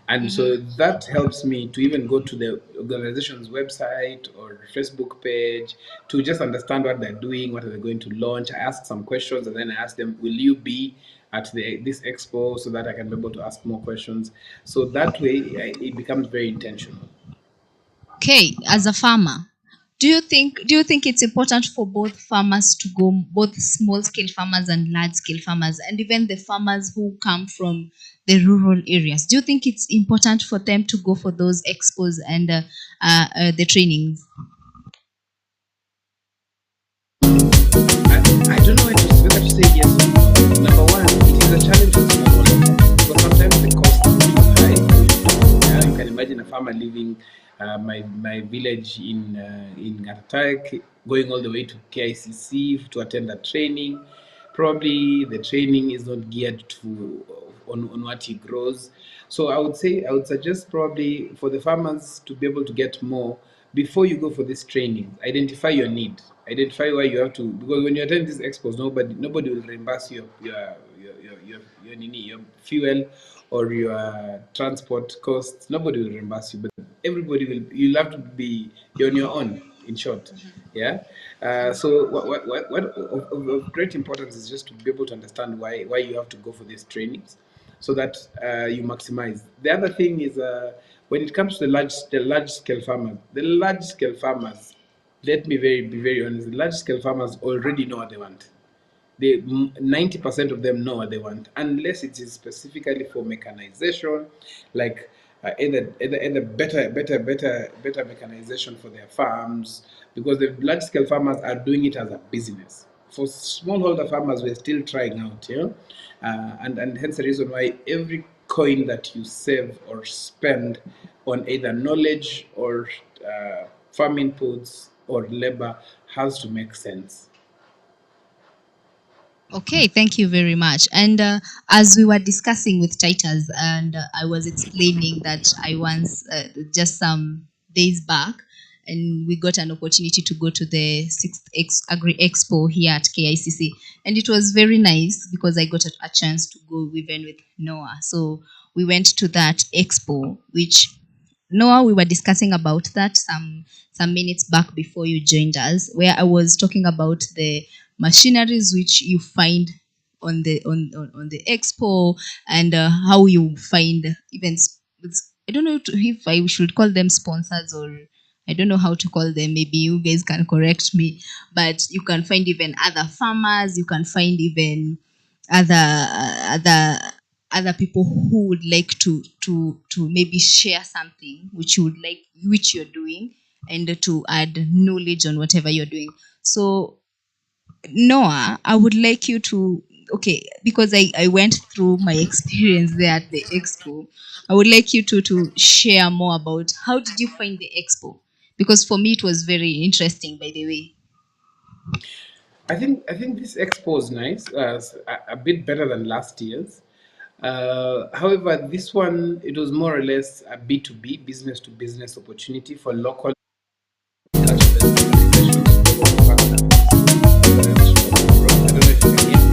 and Mm-hmm. so that helps me to even go to the organization's website or Facebook page to just understand what they're doing, what are they going to launch. I ask some questions, and then I ask them, "Will you be at this expo?" So that I can be able to ask more questions. So that way, it becomes very intentional. Okay, as a farmer, do you think it's important for both farmers to go, both small scale farmers and large scale farmers, and even the farmers who come from the rural areas? Do you think it's important for them to go for those expos and the trainings? I don't know whether to say yes or no. Number one, it is a challenge for smallholder farmers because sometimes the cost is high for you to go. Yeah, you can imagine a farmer living my village in Gartak, going all the way to KICC to attend a training. Probably the training is not geared to on what he grows. So I would suggest probably for the farmers to be able to get more before you go for this training. Identify your need. Identify why you have to, because when you attend these expos, nobody will reimburse your fuel or your transport costs. Nobody will reimburse you, but everybody will. You'll have to be you're on your own. In short, yeah. So what of great importance is just to be able to understand why you have to go for these trainings, so that you maximize. The other thing is when it comes to the large scale farmers, let me be very honest. The large scale farmers already know what they want. They 90% of them know what they want, unless it is specifically for mechanization, like either better mechanization for their farms, because the large scale farmers are doing it as a business. For smallholder farmers, we're still trying out, and hence the reason why every coin that you save or spend on either knowledge or farm inputs or labor has to make sense. Okay, thank you very much. And as we were discussing with Titus, and I was explaining that I once, just some days back, and we got an opportunity to go to the sixth Agri Expo here at KICC, and it was very nice because I got a chance to go even with Noah. So we went to that expo, which Noah, we were discussing about that some minutes back before you joined us, where I was talking about the machineries which you find on the expo, and how you find even I don't know if I should call them sponsors, or I don't know how to call them. Maybe you guys can correct me. But you can find even other farmers. You can find even other people who would like to maybe share something which you would like, which you're doing, and to add knowledge on whatever you're doing. So Noah, I would like you to, okay, because I went through my experience there at the expo. I would like you to share more about how did you find the expo? Because for me it was very interesting, by the way. I think this expo is nice, a bit better than last year's. However, this one it was more or less a B2B, business to business opportunity for local agriculture-based organizations to be able to partner with these organizations that are abroad. I don't know if you can hear me.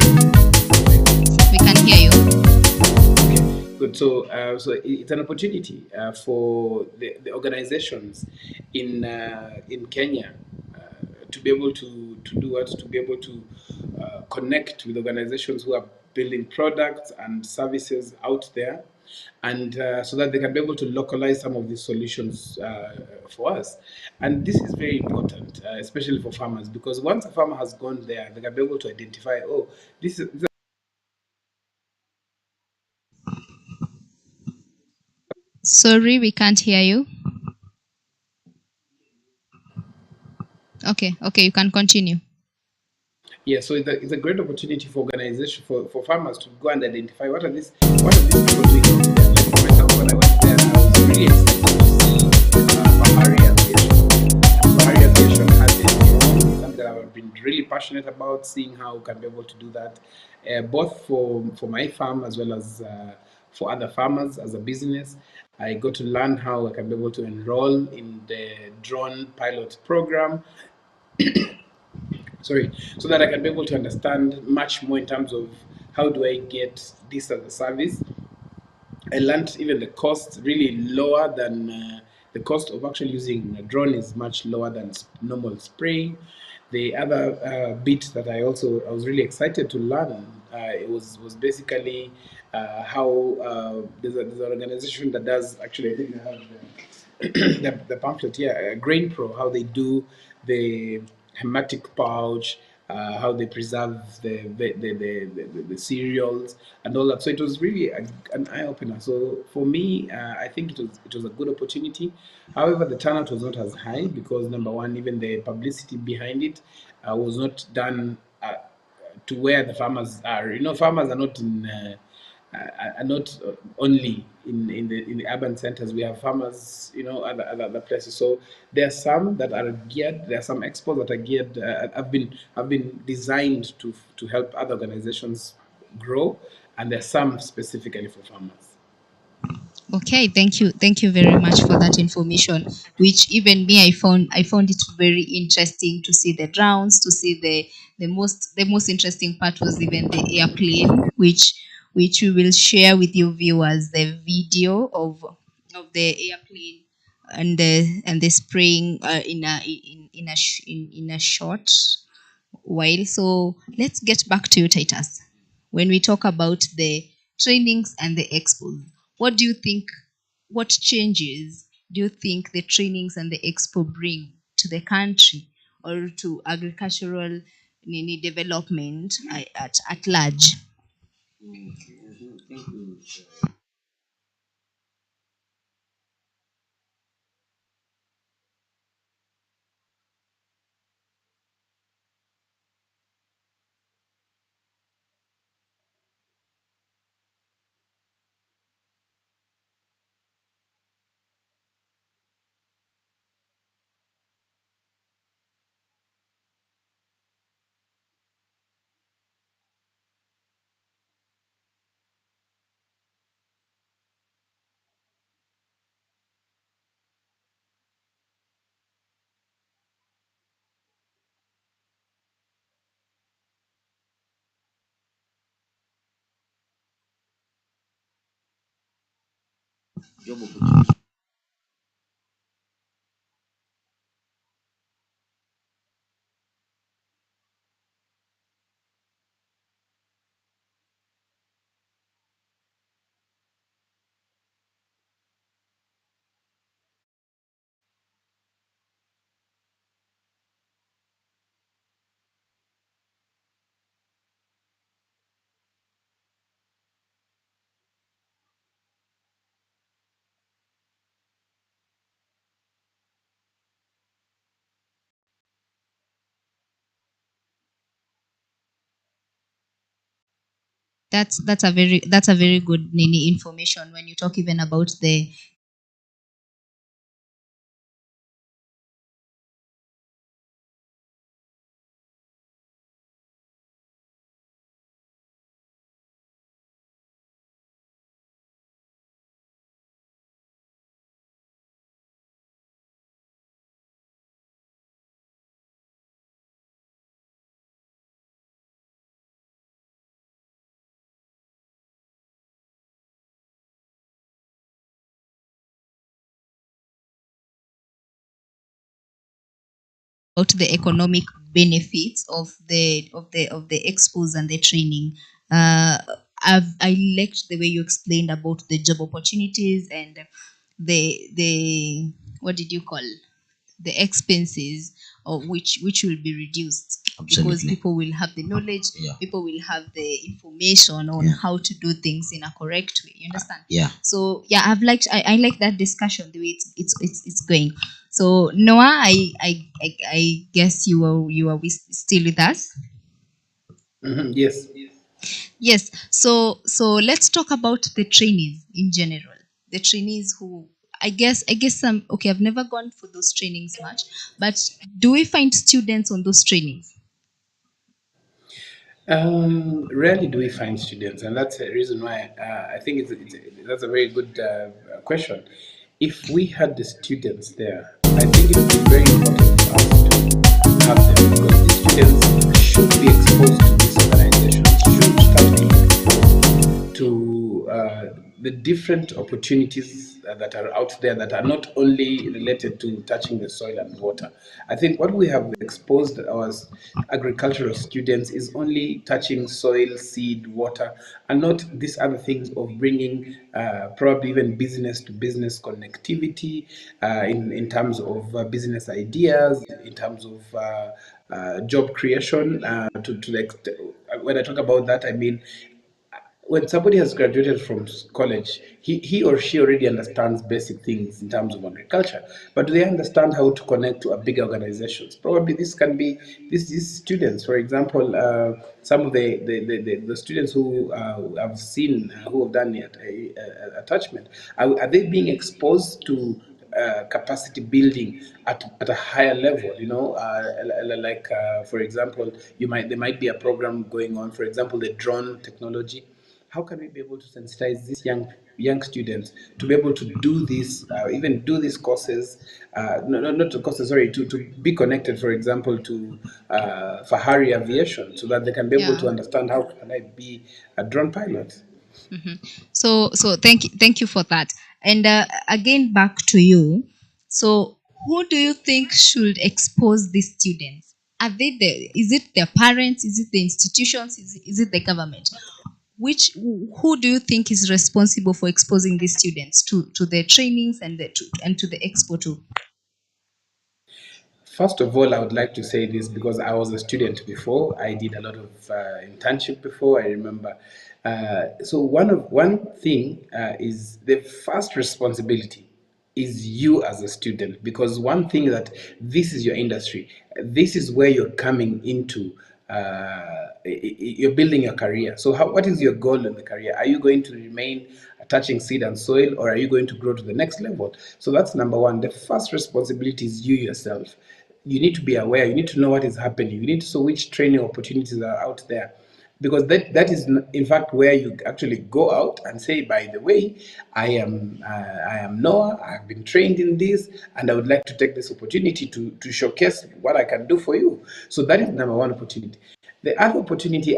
We can hear you. Okay, good. So it's an opportunity for the organizations in Kenya to be able to do what, to be able to connect with organizations who are building products and services out there, and so that they can be able to localize some of these solutions for us. And this is very important, especially for farmers, because once a farmer has gone there, they can be able to identify, oh, this is Sorry, we can't hear you. Okay, okay, you can continue. Yeah, so it's a great opportunity for organization for farmers to go and identify what are these people doing in their land. For example, when I went there, I was really excited to see Bahari aviation. And Bahari aviation has a drone, something that I've been really passionate about, seeing how we can be able to do that, both for my farm as well as for other farmers as a business. I got to learn how I can be able to enroll in the drone pilot program, sorry, so that I can be able to understand much more in terms of how do I get this as a service. I learned even the cost really lower than the cost of actually using a drone is much lower than normal spraying. The other bit that I was really excited to learn it was basically how there's an organization that does actually I think I have the pamphlet here, Grain Pro, how they do the hematic pouch, how they preserve the cereals and all that. So it was really an eye opener. So for me, I think it was a good opportunity. However, the turnout was not as high because number one, even the publicity behind it was not done to where the farmers are. You know, farmers are not in. Are not only in the urban centers. We have farmers, you know, other places. So there are some that are geared. There are some expos that are geared. Have been designed to help other organizations grow, and there are some specifically for farmers. Okay, thank you very much for that information. Which even me, I found it very interesting to see the drones, to see the most interesting part was even the airplane, which we will share with you viewers the video of the airplane and the spraying in a short while. So let's get back to you, Titus. When we talk about the trainings and the expos, what do you think? What changes do you think the trainings and the expo bring to the country or to agricultural development at large? That's a very good Nini information when you talk even about the about the economic benefits of the expos and the training. Uh, I liked the way you explained about the job opportunities and the what did you call the expenses of which will be reduced because Absolutely. people will have the knowledge, Yeah. people will have the information on Yeah. how to do things in a correct way, you understand? Yeah. So yeah, I like that discussion the way it's going. So Noah, I guess you are still with us. Yes. Yes. So let's talk about the trainees in general. The trainees who I guess some okay, I've never gone for those trainings much, but do we find students on those trainings? Rarely do we find students, and that's the reason why I think that's a very good question. If we had the students there, I think it would be very important for us to have them, because these students should be exposed to these organizations, should start being exposed to the different opportunities that are out there, that are not only related to touching the soil and water. I think what we have exposed our agricultural students is only touching soil, seed, water, and not these other things of bringing probably even business to business connectivity, in terms of business ideas, in terms of job creation. To like, when I talk about that, I mean, when somebody has graduated from college, he or she already understands basic things in terms of agriculture, but do they understand how to connect to a bigger organizations? Probably this can be these students, for example, some of the students who I've seen, who have done attachment, are they being exposed to capacity building at a higher level, like, for example, there might be a program going on, for example, the drone technology. How can we be able to sensitize these young students to be able to do this, even do these courses, no, no, not to courses, sorry, to be connected, for example, to Fahari aviation, so that they can be able Yeah. to understand how can I be a drone pilot. So thank you for that. And again, back to you. So who do you think should expose these students? Are they the is it their parents? Is it the institutions? Is it the government? Which who do you think is responsible for exposing these students to the trainings and to the expo too? First of all, I would like to say this because I was a student before. I did a lot of internship before. I remember. So one thing is the first responsibility is you as a student, because one thing that this is your industry, this is where you're coming into, you're building your career. So what is your goal in the career? Are you going to remain touching seed and soil, or are you going to grow to the next level? So that's number one. The first responsibility is you yourself. You need to be aware, you need to know what is happening, you need to know which training opportunities are out there, because that is in fact where you actually go out and say, by the way, I am Noah, I've been trained in this, and I would like to take this opportunity to showcase what I can do for you. So that is number one opportunity. The other opportunity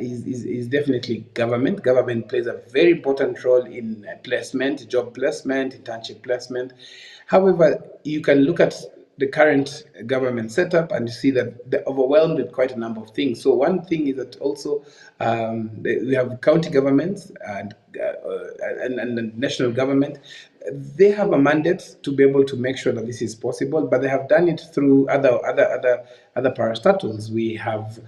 is definitely government. Government plays a very important role in placement, job placement, internship placement. However, you can look at the current government setup and you see that they're overwhelmed with quite a number of things. So one thing is that also, we have county governments and the national government. They have a mandate to be able to make sure that this is possible, but they have done it through other parastatals. We have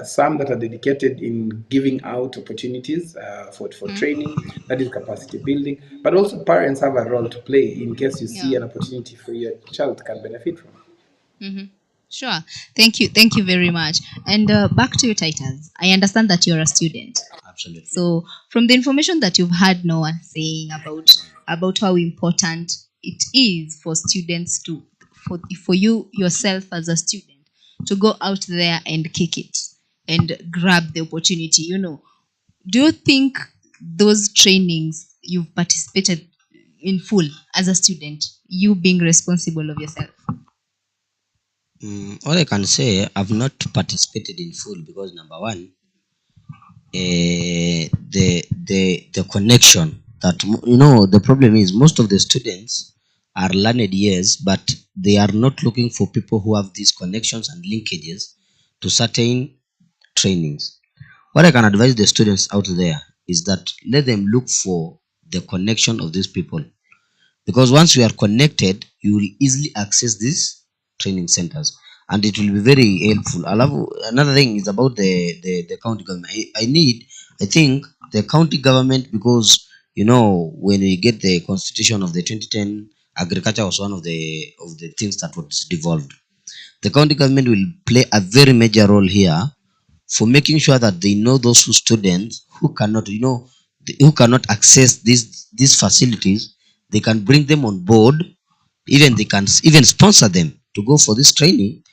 some that are dedicated in giving out opportunities for training, that is capacity building. But also parents have a role to play in case you see Yeah. an opportunity for your child can benefit from. Mm-hmm. Sure. Thank you very much. And back to you, Titans. I understand that you're a student. Absolutely. So, from the information that you've had no one saying about how important it is for students for you yourself as a student to go out there and kick it and grab the opportunity, do you think those trainings you've participated in full as a student, you being responsible of yourself? All I can say, I've not participated in full because number one, the connection that the problem is most of the students are learned, yes, but they are not looking for people who have these connections and linkages to certain trainings. What I can advise the students out there is that let them look for the connection of these people, because once you are connected you will easily access these training centers and it will be very helpful. I love another thing is about the county government. I think the county government, because when we get the constitution of the 2010, agriculture was one of the things that was devolved. The county government will play a very major role here for making sure that they know those who students who cannot, who cannot access these facilities. They can bring them on board. Even they can even sponsor them to go for this training,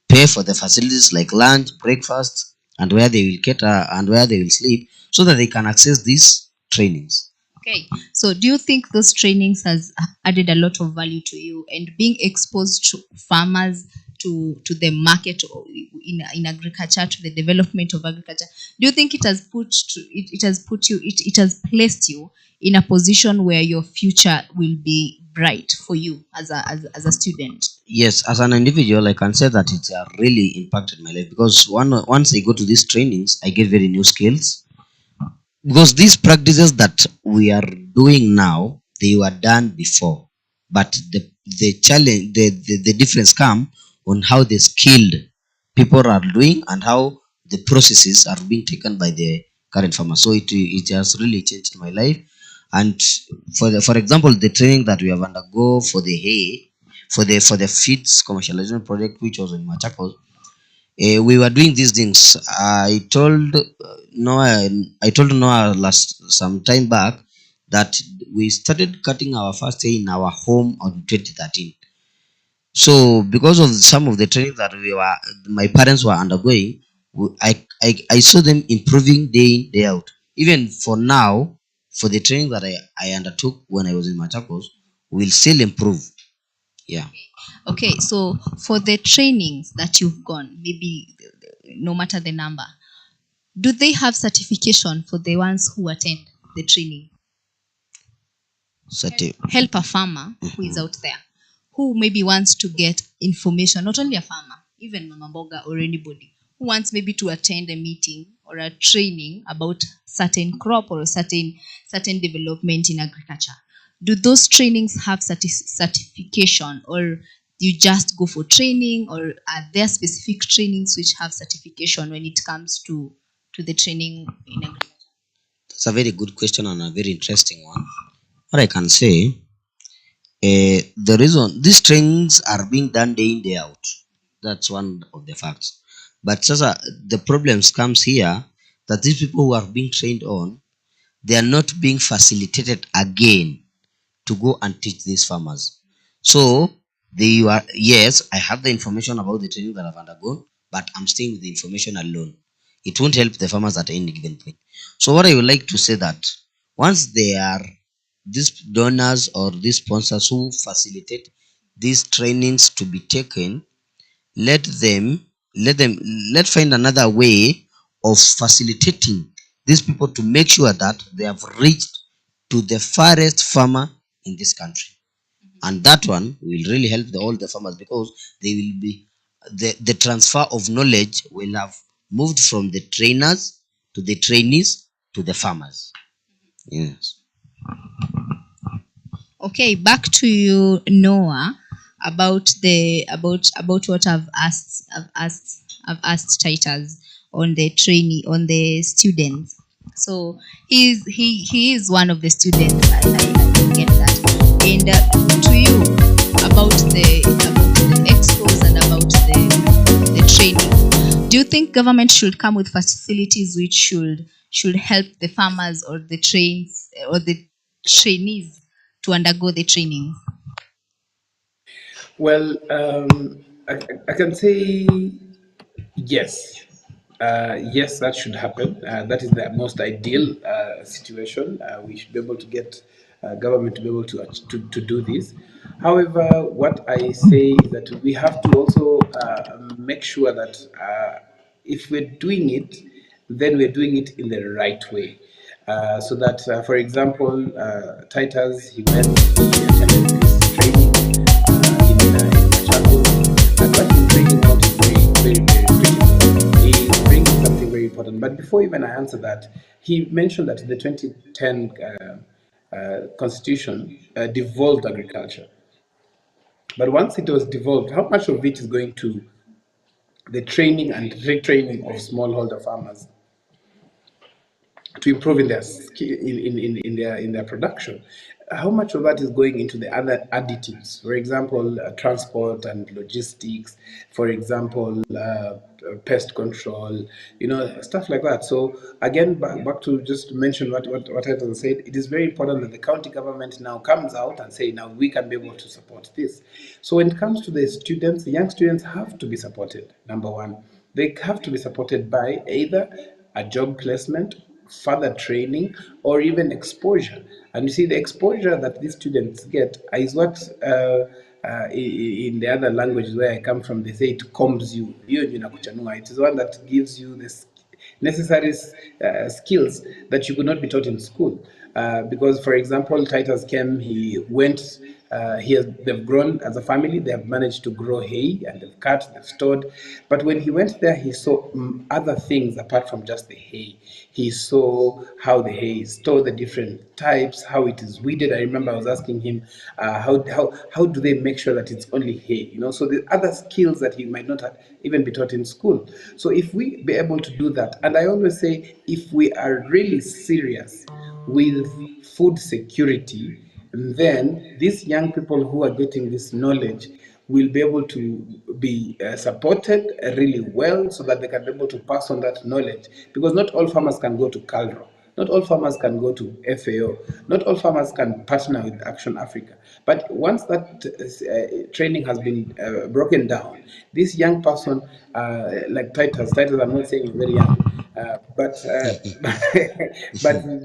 pay for the facilities like lunch, breakfast, and where they will cater and where they will sleep, so that they can access these trainings. Okay, so do you think those trainings has added a lot of value to you, and being exposed to farmers, to the market, or in agriculture, to the development of agriculture? Do you think it has it has put you, it has placed you in a position where your future will be bright for you as a student? Yes, as an individual, I can say that it's really impacted my life, because once I go to these trainings, I get very new skills. Because these practices that we are doing now, they were done before, but the challenge, the difference come on how the skilled people are doing and how the processes are being taken by the current farmers. So it has really changed my life. And for example, the training that we have undergo for the hay, for the feeds commercialization project, which was in Machakos, we were doing these things. I told Noah last some time back that we started cutting our first hay in our home on 2013. So because of some of the training that my parents were undergoing, I saw them improving day in, day out. Even for now, for the training that I undertook when I was in Machakos, will still improve. Yeah. Okay, so for the trainings that you've gone, maybe no matter the number, do they have certification for the ones who attend the training? Help a farmer who is out there, who maybe wants to get information, not only a farmer, even Mama Boga or anybody who wants maybe to attend a meeting or a training about certain crop or a certain development in agriculture. Do those trainings have certification, or do you just go for training, or are there specific trainings which have certification when it comes to the training in agriculture? That's a very good question and a very interesting one. What I can say, the reason these trainings are being done day in day out, that's one of the facts. But Sasa, the problems comes here that these people who are being trained on, they are not being facilitated again to go and teach these farmers. So they are, yes, I have the information about the training that I've undergone, but I'm staying with the information alone. It won't help the farmers at any given point. So what I would like to say that once they are these donors or these sponsors who facilitate these trainings to be taken, let them let let find another way of facilitating these people to make sure that they have reached to the farthest farmer in this country. And that one will really help all the farmers, because they will be the transfer of knowledge will have moved from the trainers to the trainees to the farmers. Yes. Okay, back to you, Noah, about the about what I've asked Titus on the trainee, on the students. So he is one of the students. I get that. And to you, about the expos and about the training. Do you think government should come with facilities which should help the farmers or the trains or the trainees to undergo the training? Well, I can say yes. Yes, that should happen. That is the most ideal situation. We should be able to get government to be able to do this. However, what I say is that we have to also make sure that if we're doing it, then we're doing it in the right way. So that, for example, Titus, he attended this training in Machakos, and what he's bringing out is very critical. He's bringing something very important. But before even I answer that, he mentioned that the 2010 Constitution devolved agriculture. But once it was devolved, how much of it is going to the training and retraining of smallholder farmers to improve in their in their production? how much of that is going into the other additives? For example, transport and logistics. For example, pest control. Stuff like that. So again, back to just mention what I said. It is very important that the county government now comes out and say, now we can be able to support this. So when it comes to the students, the young students have to be supported. Number one, they have to be supported by either a job placement, further training, or even exposure. And you see, the exposure that these students get is what, in the other languages where I come from, they say it combs you. It is one that gives you this necessary skills that you could not be taught in school. Because, for example, Titus came, he went, they've grown as a family, they have managed to grow hay and they've cut, they've stored. But when he went there, he saw other things apart from just the hay. He saw how the hay is stored, the different types, how it is weeded. I remember I was asking him, how do they make sure that it's only hay? So the other skills that he might not have even be taught in school. So if we be able to do that, and I always say, if we are really serious with food security, then these young people who are getting this knowledge will be able to be supported really well so that they can be able to pass on that knowledge. Because not all farmers can go to Calro. Not all farmers can go to FAO. Not all farmers can partner with Action Africa. But once that training has been broken down, this young person, like Titus, I'm not saying he's very young, but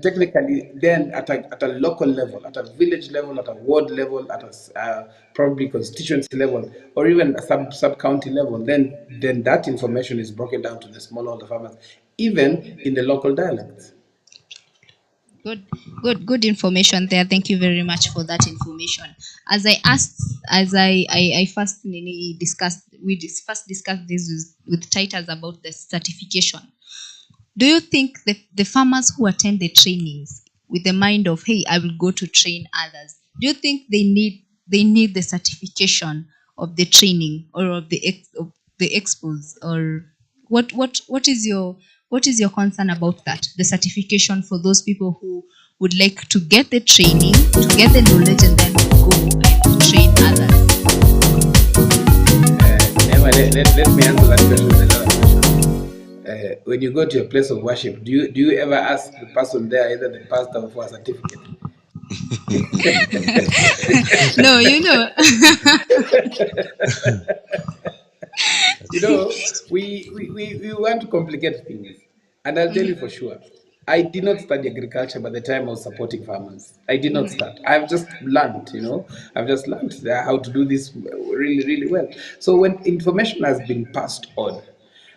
technically, then at a local level, at a village level, at a ward level, at a probably constituency level, or even a sub county level, then that information is broken down to the smallholder farmers, even in the local dialects. Good, good information there. Thank you very much for that information. As I asked, as I first discussed, first discussed this with Titus about the certification. Do you think that the farmers who attend the trainings with the mind of, hey, I will go to train others, do you think they need the certification of the training or of the expos, or what is your concern about that? The certification for those people who would like to get the training, to get the knowledge, and then go and train others. Emma, let me answer that question with another question. When you go to a place of worship, do you ever ask the person there, either the pastor, for a certificate? No, you know. You know, we want to complicate things. And I'll tell you for sure, I did not study agriculture by the time I was supporting farmers. I did not start. I've just learned. I've just learned how to do this really, really well. So when information has been passed on,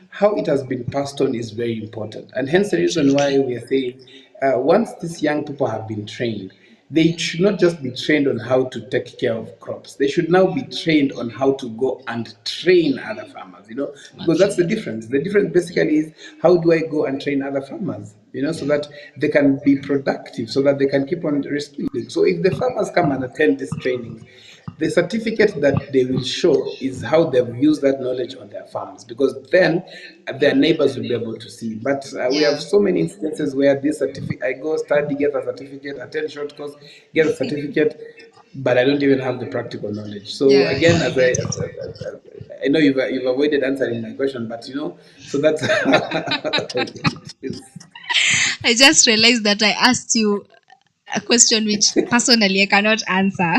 how it has been passed on is very important. And hence the reason why we are saying, once these young people have been trained, they should not just be trained on how to take care of crops. They should now be trained on how to go and train other farmers, because that's the Actually, difference. The difference basically is, how do I go and train other farmers, so that they can be productive, so that they can keep on reskilling. So if the farmers come and attend these trainings, the certificate that they will show is how they've used that knowledge on their farms, because then their neighbors will be able to see. But we have yeah. so many instances where this certificate, I go study, get a certificate, attend short course, get a certificate, but I don't even have the practical knowledge. So Yeah, again, yeah, I get it. I know you've avoided answering my question, but so that's it is. I just realized that I asked you a question which personally I cannot answer.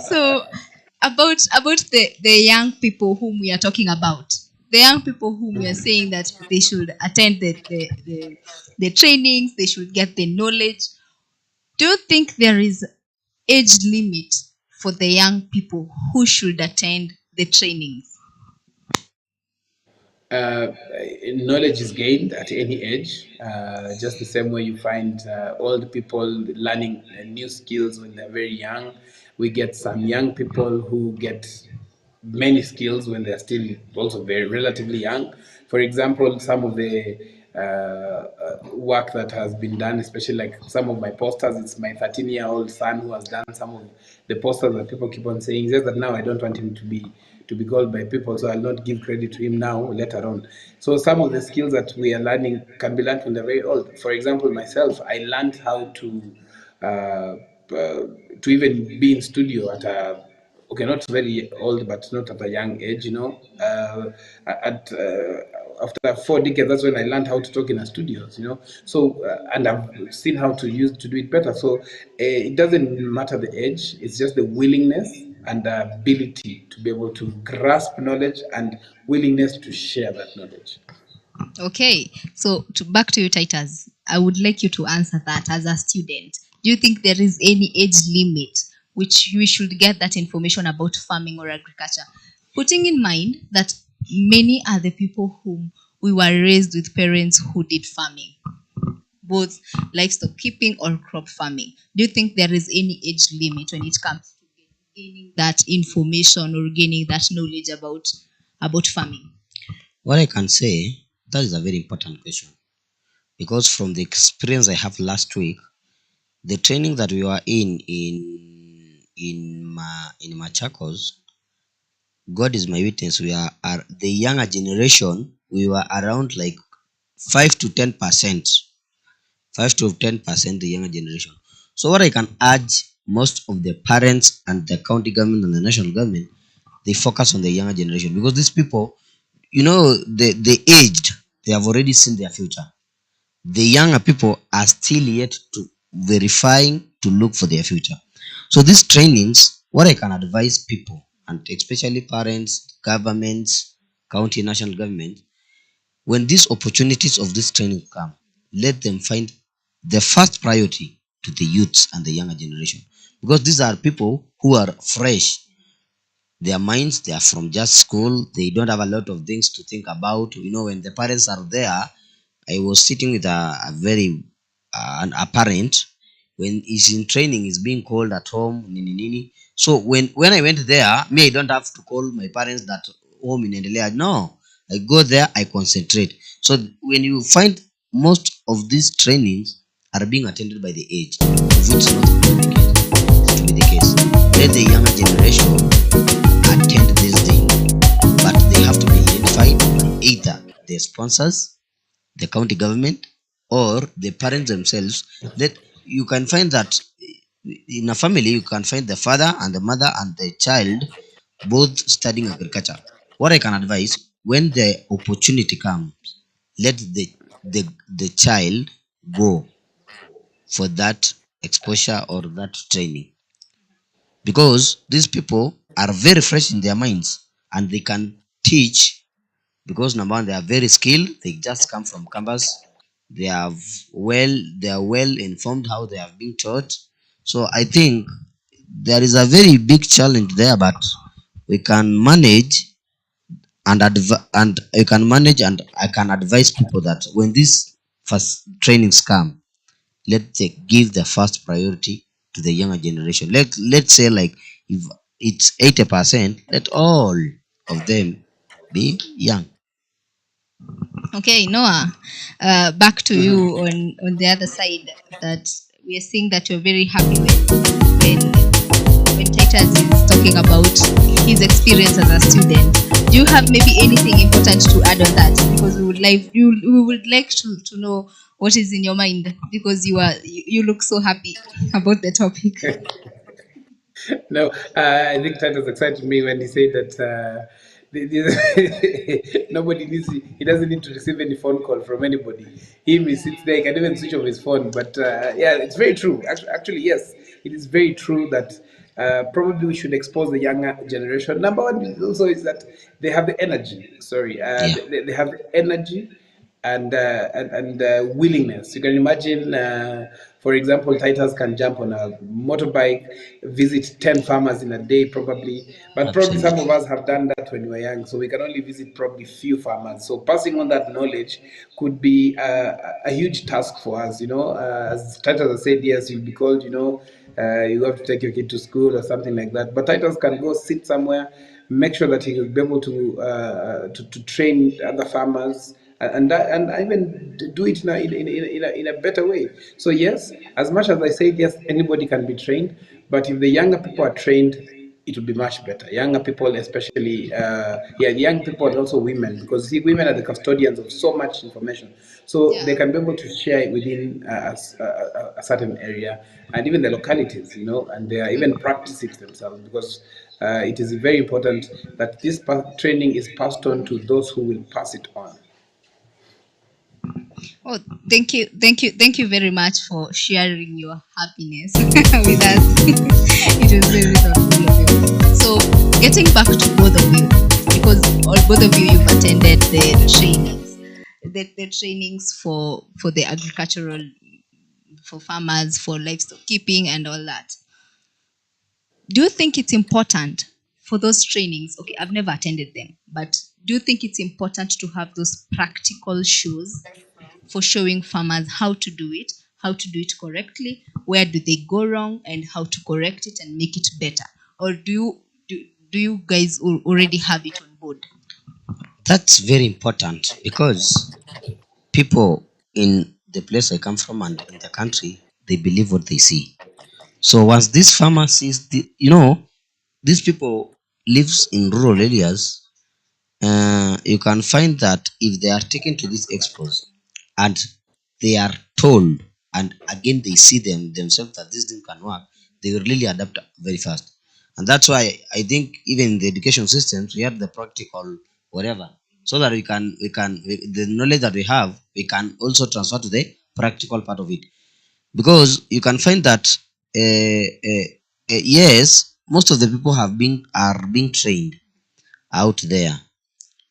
So about the young people whom we are talking about, the young people whom we are saying that they should attend the trainings, they should get the knowledge. Do you think there is age limit for the young people who should attend the trainings? uh, Knowledge is gained at any age, just the same way you find old people learning new skills when they're very young. We get some young people who get many skills when they're still also very relatively young. For example, some of the work that has been done, especially like some of my posters, it's my 13-year-old son who has done some of the posters that people keep on saying. Just that now I don't want him to be called by people, so I'll not give credit to him now, later on. So some of the skills that we are learning can be learned when they're very old. For example, myself, I learned how to uh, to even be in studio at a, okay, not very old, but not at a young age, at after 4 decades, that's when I learned how to talk in a studios. So and I've seen how to use to do it better. So it doesn't matter the age; it's just the willingness and the ability to be able to grasp knowledge and willingness to share that knowledge. Okay, so back to you, Titus. I would like you to answer that as a student. Do you think there is any age limit which we should get that information about farming or agriculture? Putting in mind that many are the people whom we were raised with parents who did farming, both livestock keeping or crop farming. Do you think there is any age limit when it comes to gaining that information or gaining that knowledge about farming? What I can say, that is a very important question, because from the experience I have last week, the training that we were in Machakos, God is my witness. We are the younger generation. We were around like 5 to 10%, 5 to 10% the younger generation. So what I can urge most of the parents and the county government and the national government, they focus on the younger generation, because these people, the aged, they have already seen their future. The younger people are still yet to verifying to look for their future. So these trainings, what I can advise people, and especially parents, governments, county, national government, when these opportunities of this training come, let them find the first priority to the youths and the younger generation, because these are people who are fresh. Their minds, they are from just school, they don't have a lot of things to think about. When the parents are there, I was sitting with a very a parent. When he's in training, he's being called at home, nini nini. So when I went there, me, I don't have to call my parents that home in Endelea. No, I go there, I concentrate. So when you find most of these trainings are being attended by the aged, of which not to be the case. Let the younger generation attend this thing, but they have to be identified by either the sponsors, the county government, or the parents themselves. That you can find that in a family, you can find the father and the mother and the child both studying agriculture. What I can advise, when the opportunity comes, let the child go for that exposure or that training, because these people are very fresh in their minds and they can teach, because number one, they are very skilled. They just come from campus. They are well informed how they have been taught. So I think there is a very big challenge there, but we can manage and you can manage, and I can advise people that when these first trainings come, let's give the first priority to the younger generation. Let's say, like, if it's 80%, let all of them be young. Okay, Noah, back to you Mhm. on the other side. That we are seeing that you're very happy when Titus is talking about his experience as a student. Do you have maybe anything important to add on that? Because we would like to know what is in your mind, because you look so happy about the topic. No, I think that was excited me when he said that nobody needs, he doesn't need to receive any phone call from anybody. He sits there, he can even switch off his phone. But yeah, it's very true. Actually, yes, it is very true that probably we should expose the younger generation. Number one is also is that they have the energy. Sorry, Yeah, they have the energy and willingness. You can imagine, for example, Titus can jump on a motorbike, visit 10 farmers in a day, probably. But probably some of absolutely. us have done that when we were young, so we can only visit probably few farmers. So passing on that knowledge could be a huge task for us. As Titus has said, yes, you'll be called. You have to take your kid to school or something like that. But Titus can go sit somewhere, make sure that he will be able to train other farmers and even do it in a better way. So yes, as much as I said, yes, anybody can be trained, but if the younger people are trained, it would be much better. Younger people, especially, yeah, young people and also women, because see, women are the custodians of so much information. So Yeah. they can be able to share it within a certain area and even the localities, and they are even practice it themselves because it is very important that this training is passed on to those who will pass it on. Oh, thank you very much for sharing your happiness with us. It was very thoughtful of you. So, getting back to both of you, because all both of you you've attended the trainings for the agricultural, for farmers, for livestock keeping, and all that. Do you think it's important for those trainings? Okay, I've never attended them, but do you think it's important to have those practical shows for showing farmers how to do it, how to do it correctly, where do they go wrong, and how to correct it and make it better? Or do you guys already have it on board? That's very important because people in the place I come from and in the country, they believe what they see. So once this farmer sees these people lives in rural areas, you can find that if they are taken to these expos and they are told, and again they see themselves that this thing can work, they will really adapt very fast. And that's why I think even in the education systems we have the practical whatever, so that the knowledge that we have, we can also transfer to the practical part of it. Because you can find that yes, most of the people are being trained out there,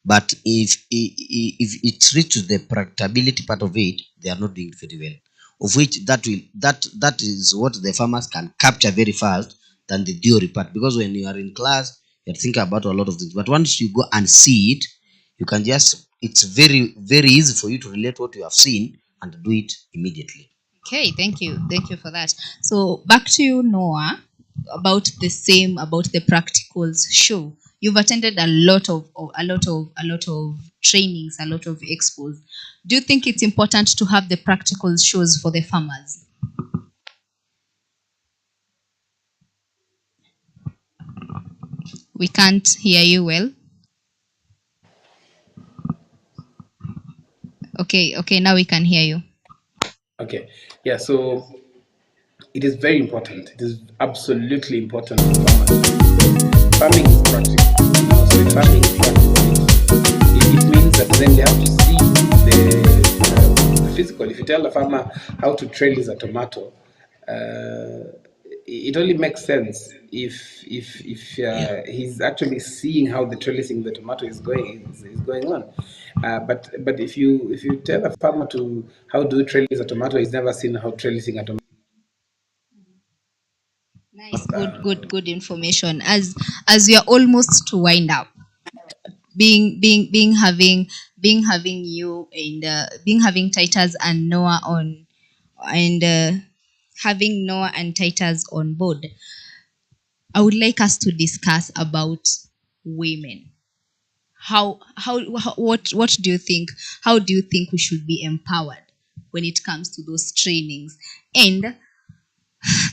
but if it's reached to the practicability part of it, they are not doing very well. Of which that is what the farmers can capture very fast than the theory part. Because when you are in class, you're thinking about a lot of things. But once you go and see it, you can just it's very easy for you to relate what you have seen and do it immediately. Okay, thank you for that. So back to you, Noah, about the practicals show. You've attended a lot of trainings, a lot of expos. Do you think it's important to have the practical shows for the farmers? We can't hear you well. Okay, okay, now we can hear you. Okay, yeah, so it is very important. It is absolutely important for farmers too, because farming is practical. So if farming is practical, it means that then they have to see the physical. If you tell a farmer how to trellis a tomato, it only makes sense if Yeah. he's actually seeing how the trellising the tomato is going on. But if you tell a farmer to how do you trellis a tomato, he's never seen how trellising a tomato. Nice, good information. As we are almost to wind up, being having you and being having Titus and Noah on, and having Noah and Titus on board, I would like us to discuss about women. What do you think? How do you think we should be empowered when it comes to those trainings? And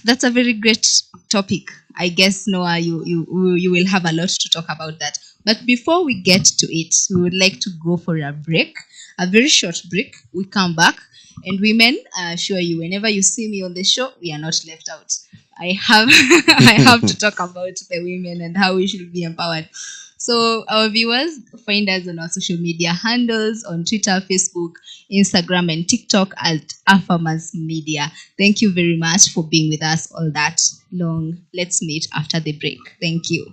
that's a very great topic. I guess Noah, you will have a lot to talk about that. But before we get to it, we would like to go for a break, a very short break. We come back, and women, I assure you, whenever you see me on the show, we are not left out. I have I have to talk about the women and how we should be empowered. So our viewers, find us on our social media handles on Twitter, Facebook, Instagram, and TikTok at Afamas Media. Thank you very much for being with us all that long. Let's meet after the break. Thank you.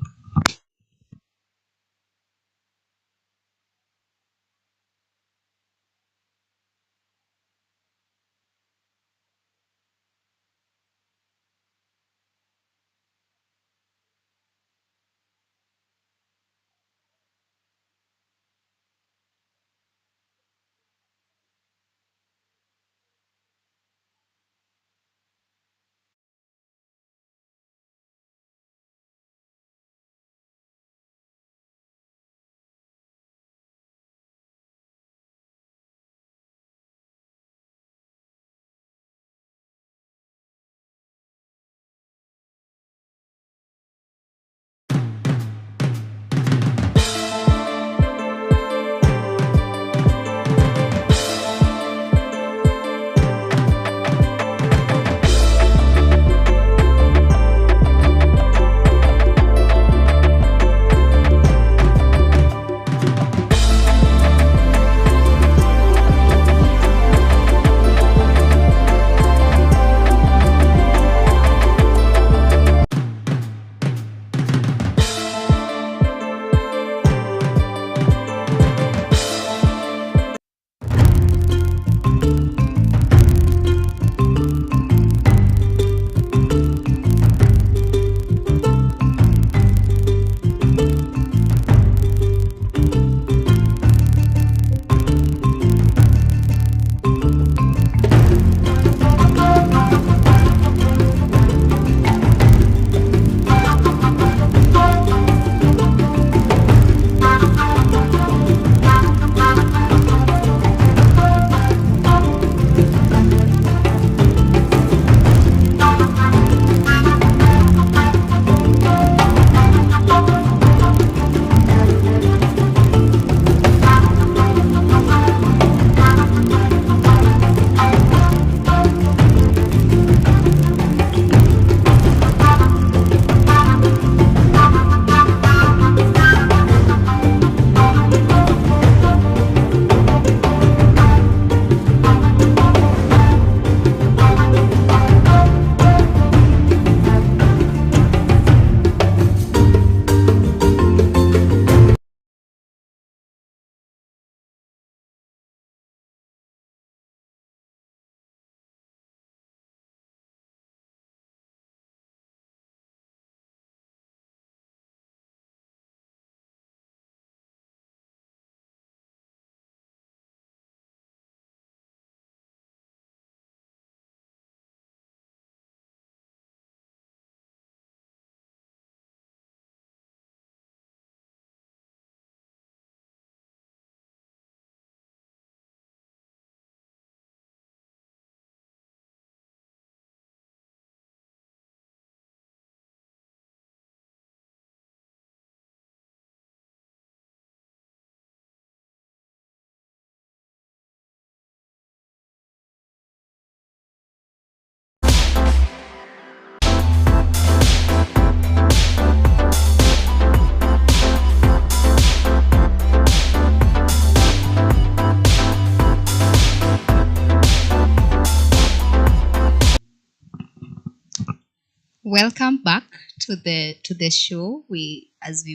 Welcome back to the show. We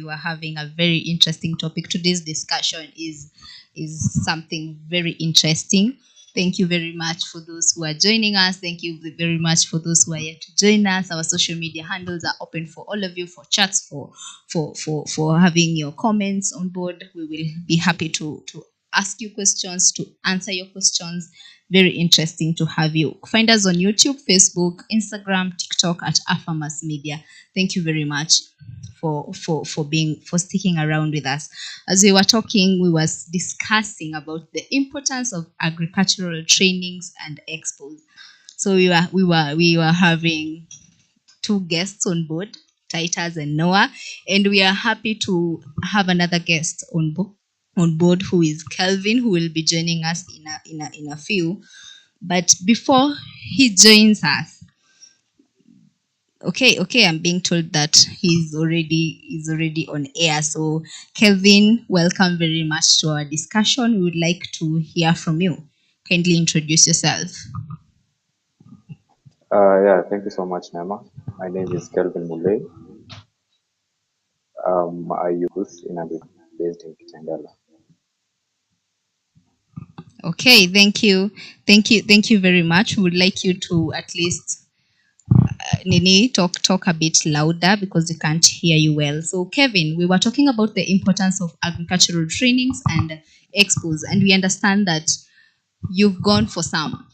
were having a very interesting topic. Today's discussion is something very interesting. Thank you very much for those who are joining us. Thank you very much for those who are yet to join us. Our social media handles are open for all of you, for chats, for having your comments on board. We will be happy to ask you questions, to answer your questions. Very interesting to have you. Find us on YouTube, Facebook, Instagram, TikTok at Afamas Media. Thank you very much for sticking around with us. As we were talking, we was discussing about the importance of agricultural trainings and expos. So we were having two guests on board, Titus and Noah, and we are happy to have another guest on board who is Kelvin, who will be joining us in a few. But before he joins us, okay, I'm being told that he's already on air. So Kelvin, welcome very much to our discussion. We would like to hear from you. Kindly introduce yourself. Yeah, thank you so much, Nema. My name is Kelvin Mulay. I use in agriculture based in Kitengela. Okay, thank you very much. We would like you to at least Nini talk a bit louder because we can't hear you well. So Kevin, we were talking about the importance of agricultural trainings and expos, and we understand that you've gone for some.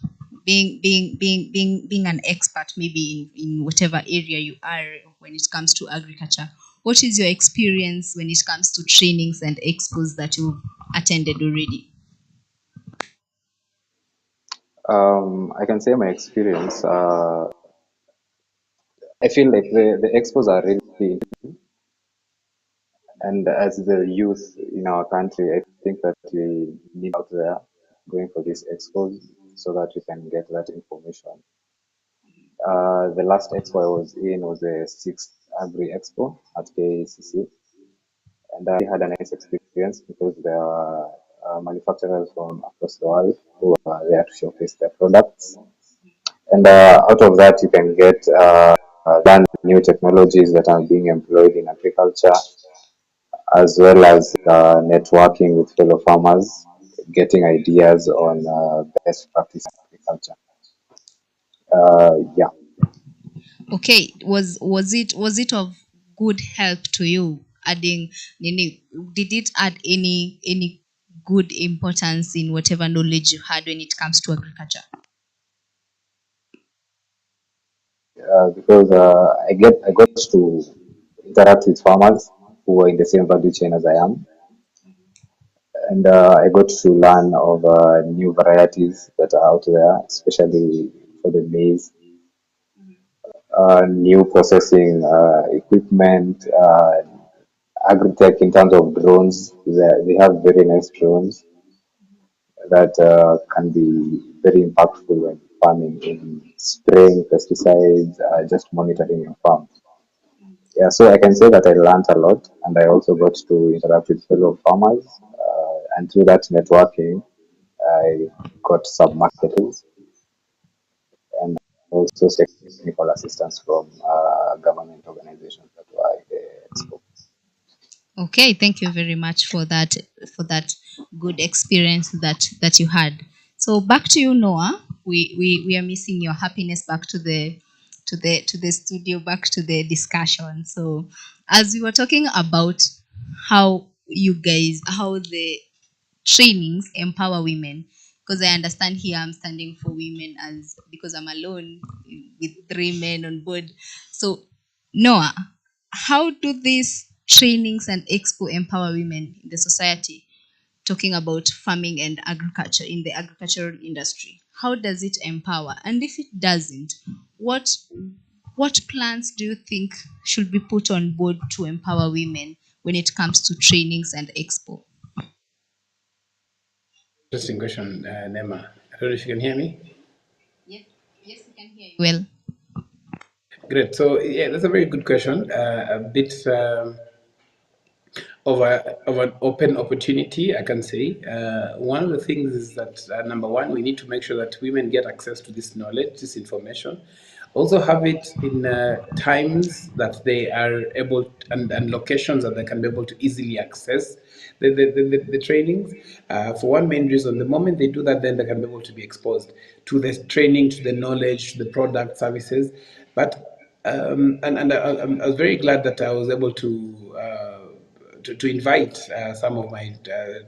Being an expert maybe in whatever area you are when it comes to agriculture. What is your experience when it comes to trainings and expos that you've attended already? I can say my experience. I feel like the expos are really, and as the youth in our country, I think that we need out there going for these expos so that we can get that information. The last expo I was in was the sixth Agri Expo at KCC, and I had a nice experience because there are manufacturers from across the world who are there to showcase their products. And out of that, you can get learn new technologies that are being employed in agriculture, as well as networking with fellow farmers, getting ideas on best practice in agriculture. Yeah. Okay, was it of good help to you? Adding, Nini, did it add any good importance in whatever knowledge you had when it comes to agriculture? Because I got to interact with farmers who are in the same value chain as I am, and I got to learn of new varieties that are out there, especially for the maize, new processing equipment, agri-tech in terms of drones. They have very nice drones that can be very impactful when farming in spraying pesticides, just monitoring your farm. Yeah, so I can say that I learned a lot, and I also got to interact with fellow farmers, and through that networking, I got some marketers and also technical assistance from government organizations that were in the expo. Okay, thank you very much for that good experience that you had. So back to you, Noah. We are missing your happiness back to the studio, back to the discussion. So as we were talking about how the trainings empower women, because I understand here I'm standing for women as because I'm alone with three men on board. So Noah, how do these trainings and expo empower women in the society? Talking about farming and agriculture in the agricultural industry, how does it empower? And if it doesn't, what what plans do you think should be put on board to empower women when it comes to trainings and expo? Interesting question, Nema. I don't know if you can hear me. Yes, yes, we can hear you well. Great. So yeah, that's a very good question. A bit of an open opportunity, I can say. One of the things is that number one, we need to make sure that women get access to this knowledge, this information. Also have it in times that they are able and locations that they can be able to easily access the trainings. For one main reason, the moment they do that, then they can be able to be exposed to the training, to the knowledge, to the product services. But I was very glad that I was able to invite some of my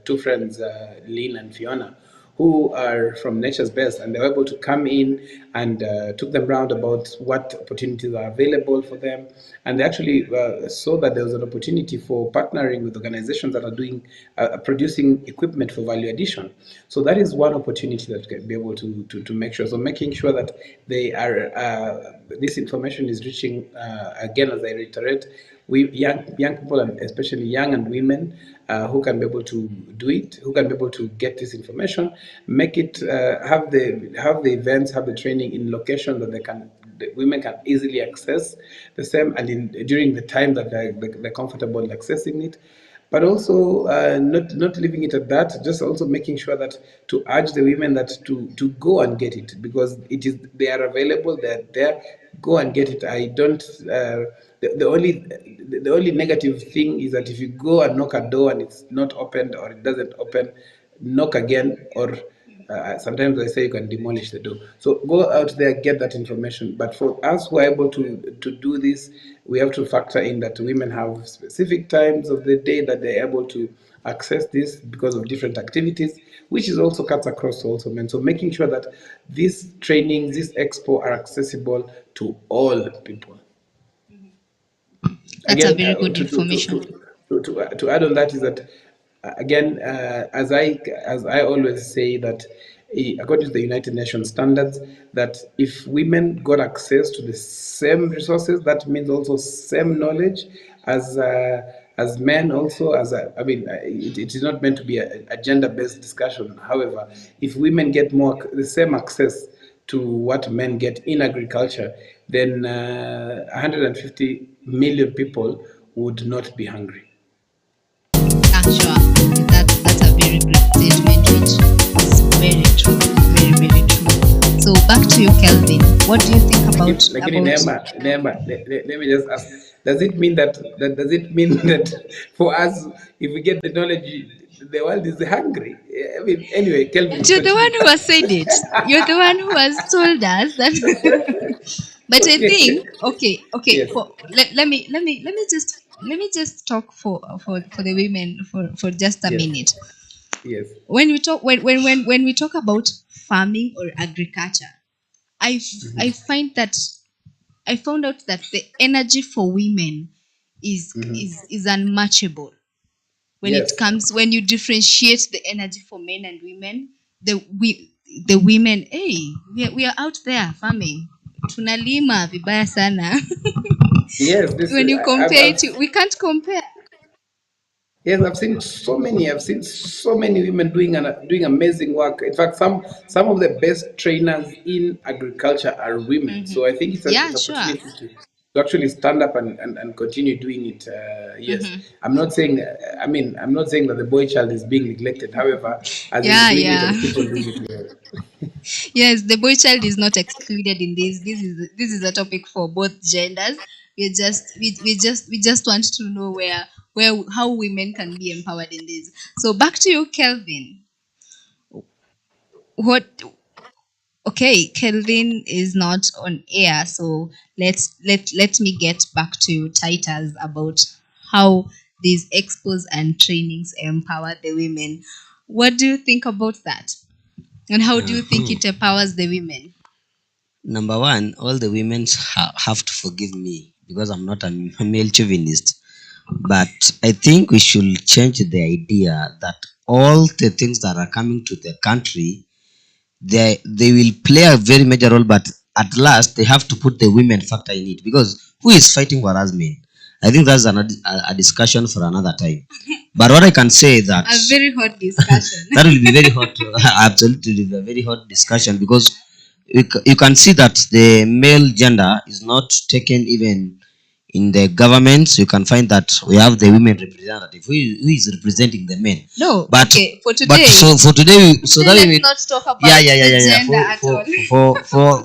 two friends, Lynn and Fiona, who are from Nature's Best, and they were able to come in and took them round about what opportunities are available for them. And they actually saw that there was an opportunity for partnering with organizations that are doing producing equipment for value addition. So that is one opportunity that can be able to make sure. So making sure that they are this information is reaching again, as I reiterate, we young people, and especially young and women who can be able to do it, who can be able to get this information, make it have the events, have the training in location that the women can easily access the same, and during the time that they're comfortable accessing it. But also not leaving it at that, just also making sure that to urge the women that to go and get it, because they are available, they're there. Go and get it. I don't. The only negative thing is that if you go and knock a door and it's not opened or it doesn't open, knock again, or sometimes I say you can demolish the door. So go out there, get that information. But for us who are able to do this, we have to factor in that women have specific times of the day that they're able to access this because of different activities, which is also cuts across also men. So making sure that these trainings, this expo are accessible to all people. That's a Again, very good information. to add on that is that again, as I always say that according to the United Nations standards, that if women got access to the same resources, that means also same knowledge as men also. I mean, it is not meant to be a gender-based discussion. However, if women get the same access to what men get in agriculture, then 150 million people would not be hungry. Ah, sure. That's a very great statement, which is very true. Very, very true. So back to you, Kelvin. What do you think Lakini about Neema, let me just ask: does it mean that for us, if we get the knowledge, the world is hungry? I mean, anyway, Kelvin, But you're the one continue. who has said it. You're the one who has told us that. But I Okay. think, okay. Yes. Let me just talk for the women for just a Yes. minute. Yes. When we talk about farming or agriculture, I find that I found out that the energy for women is unmatchable. Yes. When you differentiate the energy for men and women, the women, hey, we are out there farming, tunalima vibaya sana. Yes. This. When you compare I've it, we can't compare. Yes, I've seen so many. I've seen so many women doing amazing work. In fact, some of the best trainers in agriculture are women. So I think it's an Yeah, it's sure. opportunity to actually stand up and continue doing it. Yes, I'm not saying. I mean, I'm not saying that the boy child is being neglected. However, as he's Yeah, doing it yeah. and keeps on doing it well. Yes, the boy child is not excluded in this. This is a topic for both genders. We just want to know where how women can be empowered in this. So back to you, Kelvin. What Okay, Kelvin is not on air, so let me get back to you, Titus, about how these expos and trainings empower the women. What do you think about that? And how do you think Uh-huh. it empowers the women? Number one, all the women have to forgive me because I'm not a male chauvinist. But I think we should change the idea that all the things that are coming to the country, they will play a very major role, but at last they have to put the women factor in it, because who is fighting for us men? I think that's a discussion for another time. But what I can say that A very hot discussion. that will be very hot. Absolutely, a very hot discussion, because you can see that the male gender is not taken even in the governments, you can find that we have the women representative who is representing the men. No, But okay, for but today, for today, so that we let's will, not talk about yeah. gender at all.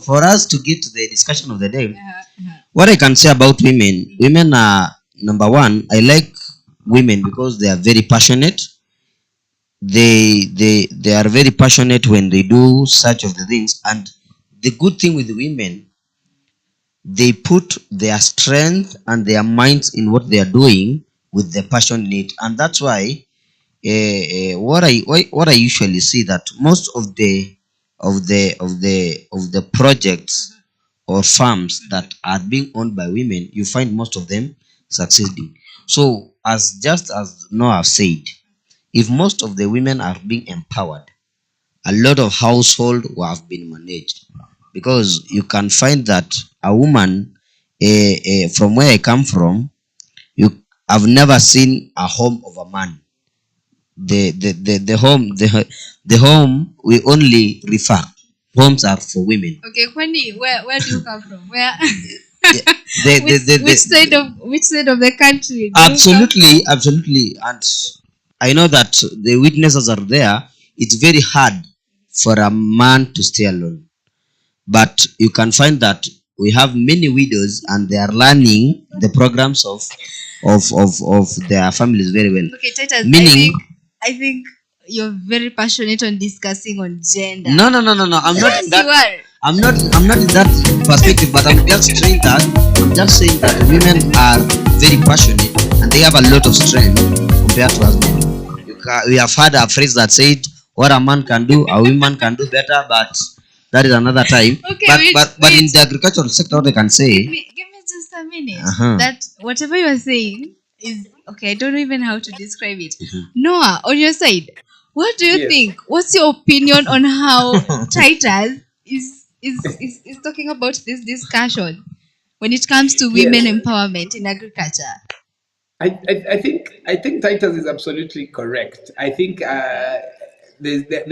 For us to get to the discussion of the day, Uh-huh. what I can say about women, women are number one. I like women because they are very passionate. They are very passionate when they do such of the things. And the good thing with women, they put their strength and their minds in what they are doing with the passion in it. And that's why what I usually see that most of the projects or farms that are being owned by women, you find most of them succeeding. So as Noah said, if most of the women are being empowered, a lot of household will have been managed, because you can find that a woman, from where I come from, you have never seen a home of a man. The home we only refer, homes are for women. Okay, Kwani, where do you come from? Where? the, the, the, Which side of the country? Do you come absolutely, and I know that the witnesses are there. It's very hard for a man to stay alone, but you can find that we have many widows and they are learning the programs of their families very well. Okay, Titus, Meaning, I think you're very passionate on discussing on gender. no, I'm not Yes, in that. you are. I'm not in that perspective, but I'm just saying that women are very passionate and they have a lot of strength compared to us men. We have had a phrase that said, "What a man can do, a woman can do better," but that is another time. Okay, But in the agricultural sector, what they can say, Give me just a minute. Uh-huh. That whatever you are saying is okay. I don't know even how to describe it. Noah, on your side, what do you Yes. think? What's your opinion on how Titus is talking about this discussion when it comes to women Yes. empowerment in agriculture? I think Titus is absolutely correct. I think there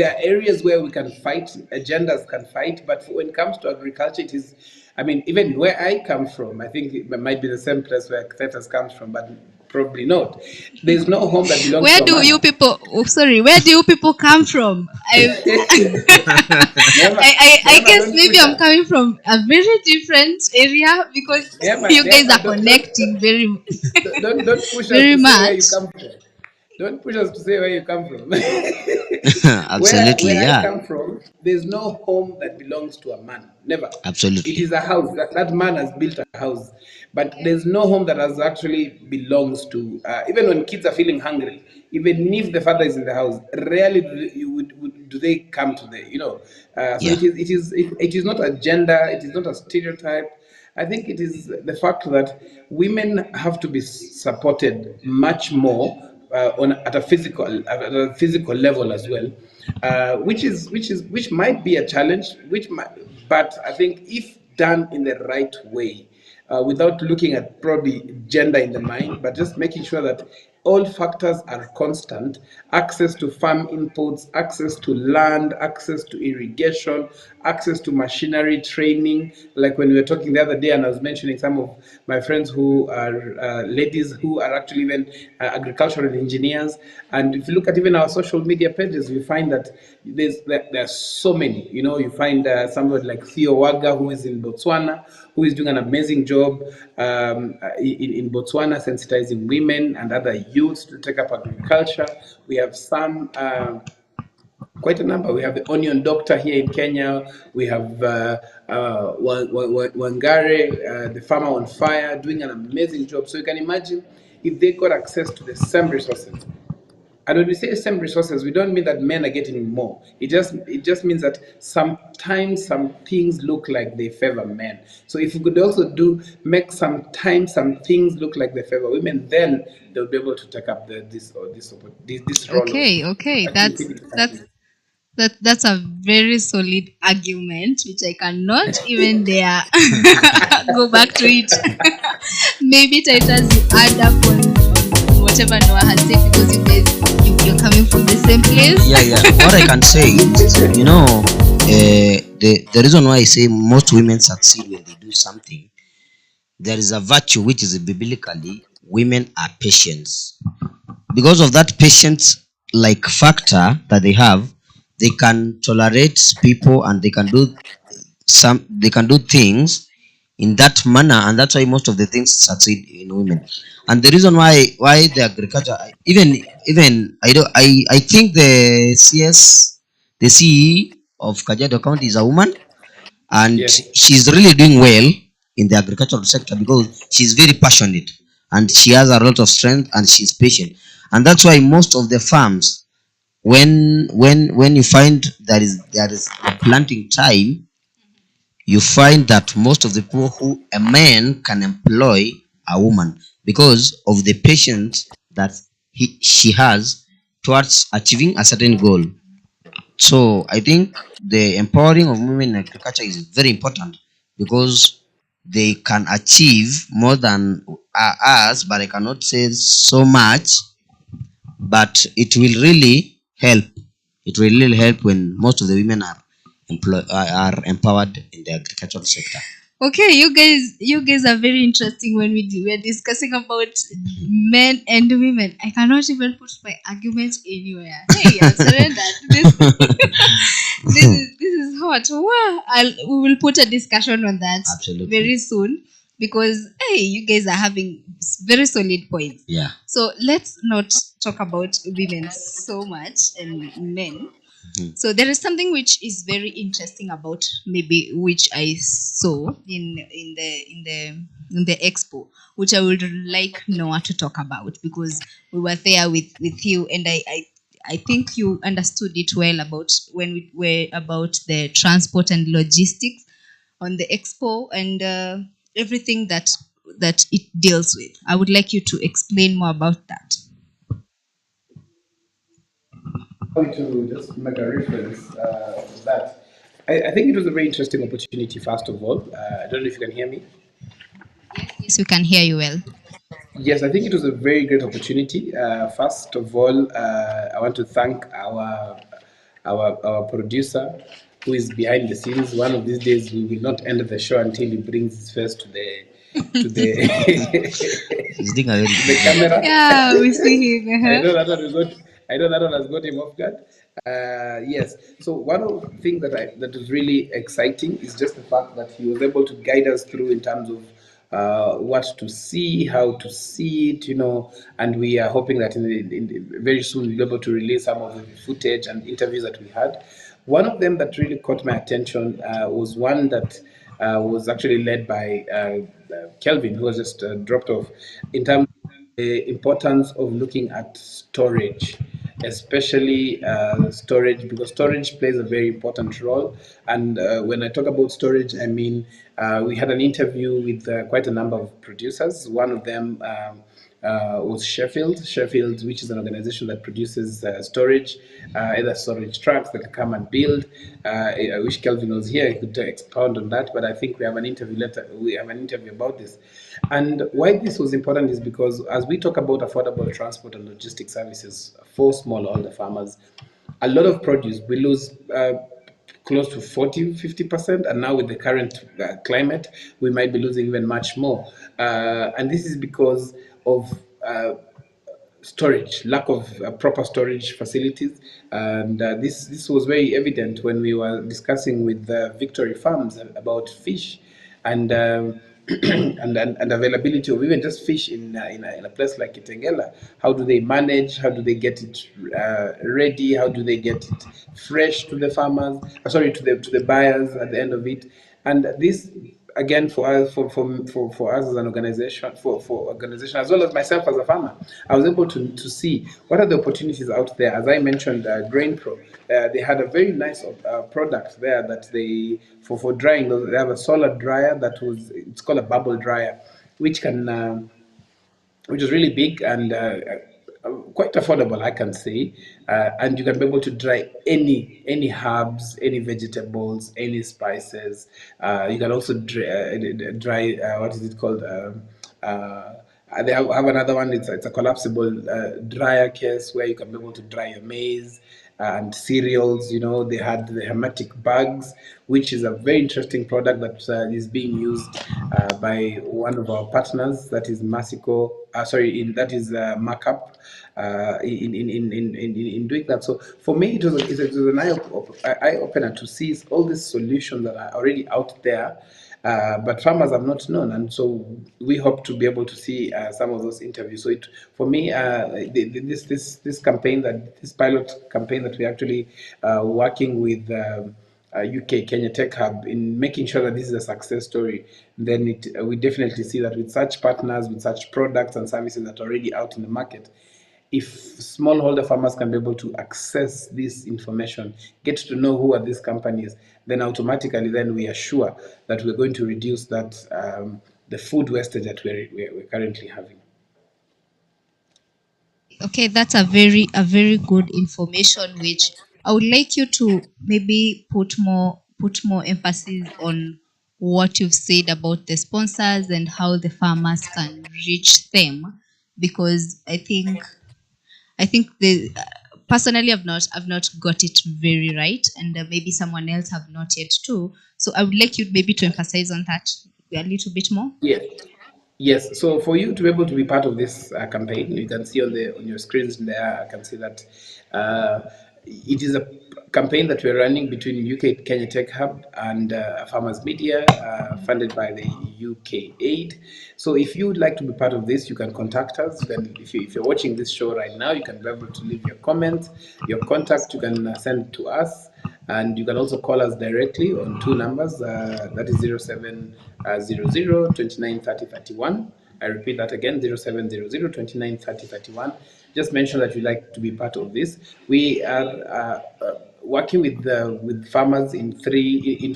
are areas where we can fight, agendas can fight, but when it comes to agriculture, it is. I mean, even where I come from, I think it might be the same place where Titus comes from, but probably not. There's no home that belongs Where to a do man. you people? Oh, sorry. Where do you people come from? Never, I never, guess don't maybe push I'm us. coming from a very different area because Never, you guys never, are connecting very, don't push us very to say where you much. come from. Don't push us to say where you come from. absolutely, Where I yeah, come from, there's no home that belongs to a man. Never. It absolutely, is a house. That man has built a house, but there's no home that has actually belongs to. Even when kids are feeling hungry, even if the father is in the house, rarely do they come to the. So yeah, it is not a gender. It is not a stereotype. I think it is the fact that women have to be supported much more at a physical level as well, which might be a challenge, but I think if done in the right way, without looking at probably gender in the mind, but just making sure that all factors are constant: access to farm inputs, access to land, access to irrigation, access to machinery training. Like when we were talking the other day, and I was mentioning some of my friends who are ladies who are actually even agricultural engineers. And if you look at even our social media pages, you find that there's so many. You find somebody like Theo Waga, who is in Botswana, who is doing an amazing job in Botswana, sensitizing women and other youths to take up agriculture. We have some. Quite a number. We have the onion doctor here in Kenya. We have Wangare, the farmer on fire, doing an amazing job. So you can imagine if they got access to the same resources. And when we say same resources, we don't mean that men are getting more. It just means that sometimes some things look like they favor men. So if we could also make sometimes some things look like they favor women, then they'll be able to take up this role of Okay. actually That's feeding the that's country. that's a very solid argument, which I cannot even dare go back to it. Maybe Titus, you add up on whatever Noah has said because you guys you're coming from the same place. yeah. What I can say is, the reason why I say most women succeed when they do something there is a virtue which is biblically women are patients. Because of that patience like factor that they have, they can tolerate people and they can do things in that manner, and that's why most of the things succeed in women. And the reason why the agriculture, even I think the CS, the CE of Kajiado County is a woman, and Yes. she's really doing well in the agricultural sector because she's very passionate and she has a lot of strength and she's patient. And that's why most of the farms, when you find there is a planting time, you find that most of the people who a man can employ a woman because of the patience that she has towards achieving a certain goal. So I think the empowering of women in agriculture is very important because they can achieve more than us, but I cannot say so much. But it will really help. It will really help when most of the women are empowered in the agricultural sector. Okay, you guys are very interesting when we're discussing about men and women. I cannot even put my argument anywhere. Hey, I surrendered. This is hot. Wow. We will put a discussion on that Absolutely. very soon because hey, you guys are having very solid points. Yeah. So let's not talk about women so much and men. So there is something which is very interesting about maybe which I saw in the expo, which I would like Noah to talk about because we were there with you, and I think you understood it well about when we were about the transport and logistics on the expo and everything that it deals with. I would like you to explain more about that. To just make a reference that I think it was a very interesting opportunity. First of all, I don't know if you can hear me. Yes, we can hear you well. Yes, I think it was a very great opportunity. First of all, I want to thank our producer who is behind the scenes. One of these days, we will not end the show until he brings his face to the He's doing a very to the good job. camera. Yeah, we see him. I Uh-huh. know that one we got. I know that one has got him off guard. Yes. So one of the things that was really exciting is just the fact that he was able to guide us through in terms of what to see, how to see it, and we are hoping that very soon we'll be able to release some of the footage and interviews that we had. One of them that really caught my attention was one that was actually led by Kelvin, who was just dropped off, in terms the importance of looking at storage, especially storage, because storage plays a very important role. And when I talk about storage, I mean we had an interview with quite a number of producers. One of them was Sheffield, which is an organization that produces storage, either storage trucks that can come and build. I wish Kelvin was here; he could expound on that. But I think we have an interview later. We have an interview about this. And why this was important is because as we talk about affordable transport and logistics services for smallholder farmers, a lot of produce we lose. Close to 40-50%, and now with the current climate we might be losing even much more, and this is because of storage, lack of proper storage facilities, and this was very evident when we were discussing with Victory Farms about fish, and and availability of even just fish in a place like Kitengela. How do they manage? How do they get it ready? How do they get it fresh to the farmers? Sorry, to the buyers at the end of it. And this again for us for us as an organization, for organization as well as myself as a farmer, I was able to see what are the opportunities out there. As I mentioned, Grain Pro, they had a very nice product there that they for drying. They have a solar dryer that was, it's called a bubble dryer, which can which is really big and quite affordable, I can say. And you can be able to dry any herbs, any vegetables, any spices. You can also dry what is it called? They have another one. It's a collapsible dryer case where you can be able to dry your maize. and cereals. You know, they had the hermetic bags, which is a very interesting product that is being used by one of our partners, that is Masico. That is Markup. In doing that, so for me, it was an eye opener to see all these solutions that are already out there, but farmers have not known, and so we hope to be able to see some of those interviews. So for me, this campaign, that this pilot campaign that we're actually working with UK Kenya Tech Hub in making sure that this is a success story, then we definitely see that with such partners, with such products and services that are already out in the market, if smallholder farmers can be able to access this information, get to know who are these companies, then automatically then we are sure that we're going to reduce that the food wastage that we're currently having. Okay, that's a very good information, which I would like you to maybe put more emphasis on what you've said about the sponsors and how the farmers can reach them, because I think the personally I've not got it very right, and maybe someone else have not yet too. So I would like you maybe to emphasize on that a little bit more. Yes. Yes. So for you to be able to be part of this campaign, you can see on your screens there. I can see that it is a campaign that we're running between UK Kenya Tech Hub and Farmers Media, funded by the UK Aid. So if you would like to be part of this, you can contact us. You can, if you're watching this show right now, you can be able to leave your comment, your contact. You can send to us. And you can also call us directly on two numbers, that is 0700 29 30 31. I repeat that again, 0700 29 30 31. Just mention that you'd like to be part of this. We are working with farmers in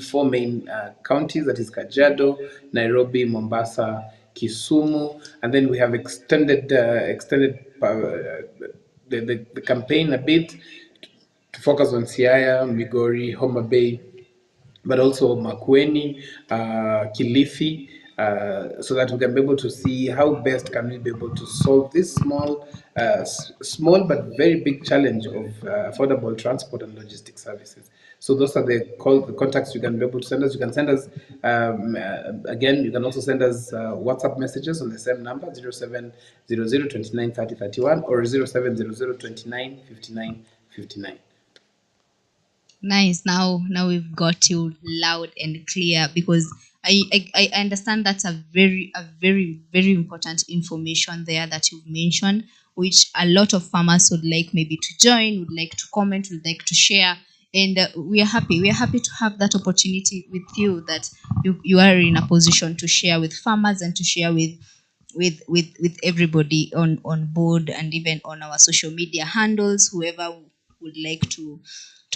four main counties, that is Kajiado, Nairobi, Mombasa, Kisumu, and then we have extended the campaign a bit to focus on Siaya, Migori, Homa Bay, but also Makueni, Kilifi, so that we can be able to see how best can we be able to solve this small but very big challenge of affordable transport and logistics services. So those are the contacts you can be able to send us. You can send us, again, you can also send us WhatsApp messages on the same number, 0700 29 30 31 or 0700 29 59 59. Nice. Now we've got you loud and clear, because I understand that's very important information there that you've mentioned, which a lot of farmers would like maybe to join, would like to comment, would like to share. And we are happy. We are happy to have that opportunity with you, that you are in a position to share with farmers and to share with everybody on board, and even on our social media handles. Whoever would like to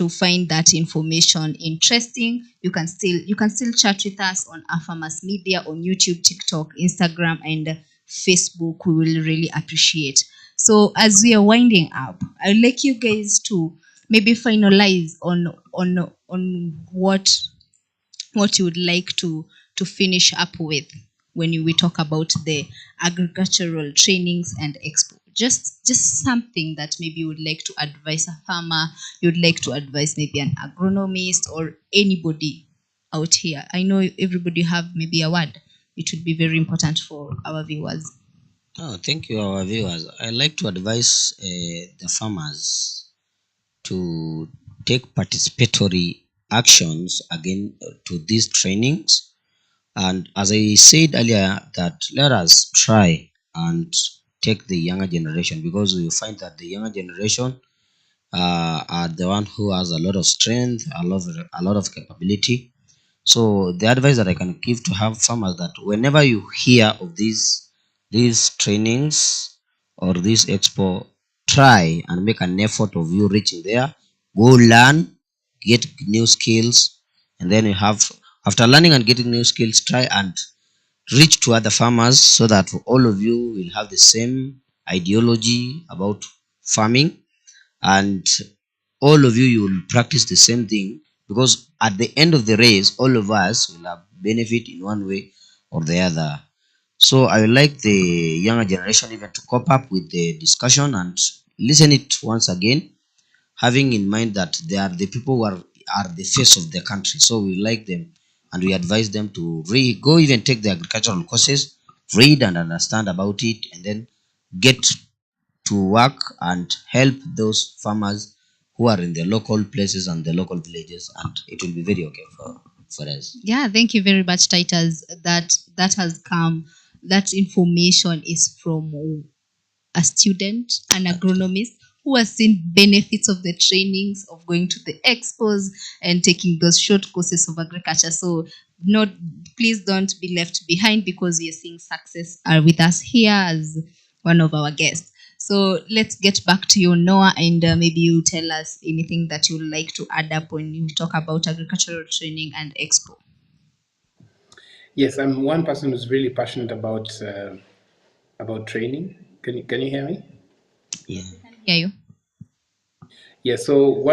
find that information interesting, you can still chat with us on Alpha Mass Media on YouTube, TikTok, Instagram, and Facebook. We will really appreciate. So as we are winding up, I'd like you guys to maybe finalize on what you would like to finish up with when we talk about the agricultural trainings and expo. Just something that maybe you would like to advise a farmer, you'd like to advise maybe an agronomist or anybody out here. I know everybody have maybe a word. It would be very important for our viewers. Oh, thank you, our viewers. I like to advise the farmers to take participatory actions again to these trainings. And as I said earlier, that let us try and take the younger generation, because we find that the younger generation are the one who has a lot of strength, a lot of capability. So the advice that I can give to have farmers, that whenever you hear of these trainings or this expo, try and make an effort of you reaching there. Go learn, get new skills, and then you have, after learning and getting new skills, try and reach to other farmers, so that all of you will have the same ideology about farming, and all of you will practice the same thing, because at the end of the race all of us will have benefit in one way or the other. So I would like the younger generation even to cope up with the discussion and listen it once again, having in mind that they are the people who are the face of the country. So we like them and we advise them to go even take the agricultural courses, read and understand about it, and then get to work and help those farmers who are in the local places and the local villages, and it will be very okay for us. Yeah, thank you very much, Titus. That has come. That information is from a student, an agronomist who has seen benefits of the trainings of going to the expos and taking those short courses of agriculture. So not please don't be left behind, because we are seeing success are with us here as one of our guests. So let's get back to you, Noah, and maybe you tell us anything that you would like to add up when you talk about agricultural training and expo. Yes, I'm one person who's really passionate about training. Can you hear me? Yeah. Hear you. Yeah, so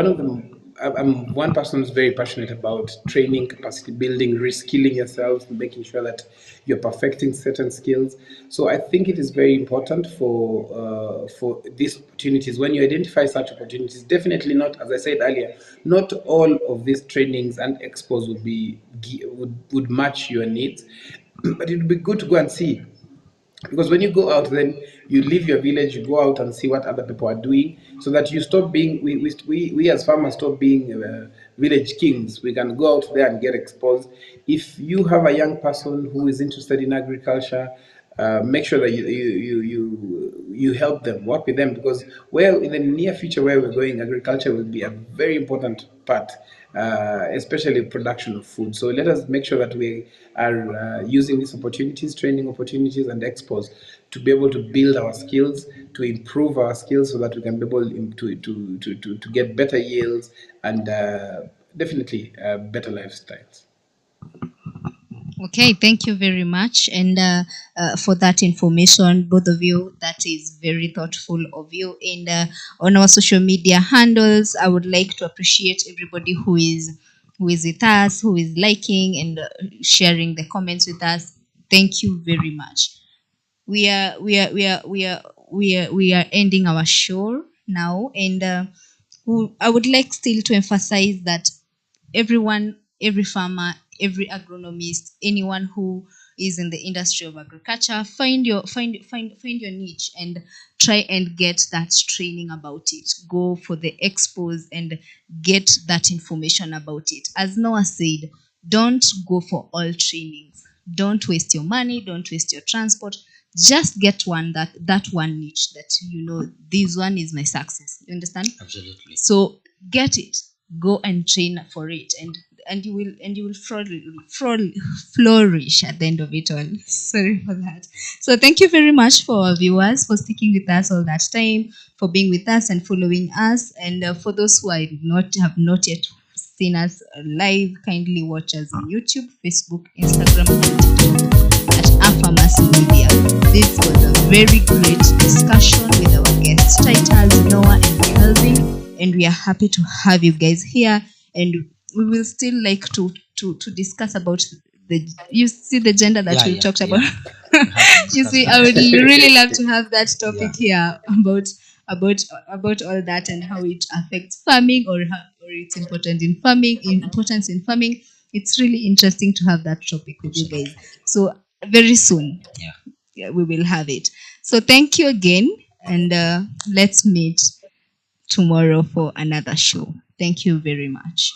I'm one person who's very passionate about training, capacity building, reskilling yourselves, making sure that you're perfecting certain skills. So I think it is very important for these opportunities. When you identify such opportunities, definitely not, as I said earlier, not all of these trainings and expos would match your needs, but it would be good to go and see, because when you go out, then you leave your village, you go out and see what other people are doing, so that you stop being we as farmers stop being village kings. We can go out there and get exposed. If you have a young person who is interested in agriculture, make sure that you help them, work with them, because well, in the near future where we're going, agriculture will be a very important part, especially production of food. So let us make sure that we are using these opportunities, training opportunities and expos, to be able to build our skills, to improve our skills, so that we can be able to get better yields and definitely better lifestyles. Okay, thank you very much, and for that information, both of you. That is very thoughtful of you. And on our social media handles, I would like to appreciate everybody who is with us, who is liking and sharing the comments with us. Thank you very much. We are ending our show now, and I would like still to emphasize that everyone, every farmer, every agronomist, anyone who is in the industry of agriculture, find your niche and try and get that training about it. Go for the expos and get that information about it. As Noah said, don't go for all trainings. Don't waste your money, don't waste your transport. Just get one, that one niche that this one is my success. You understand? Absolutely. So get it, go and train for it, and you will flourish at the end of it all. Sorry for that. So thank you very much for our viewers for sticking with us all that time, for being with us and following us. And for those who have not yet seen us live, kindly watch us on YouTube, Facebook, Instagram, and TikTok at Afamas Media. This was a very great discussion with our guests, Titles, Noah, and Kelvin, and we are happy to have you guys here. And we will still like to discuss about the gender that we talked about. You see, I would really love to have that topic here about all that and how it affects farming, or it's important in farming, importance in farming. It's really interesting to have that topic with you guys. So very soon, we will have it. So thank you again, and let's meet tomorrow for another show. Thank you very much.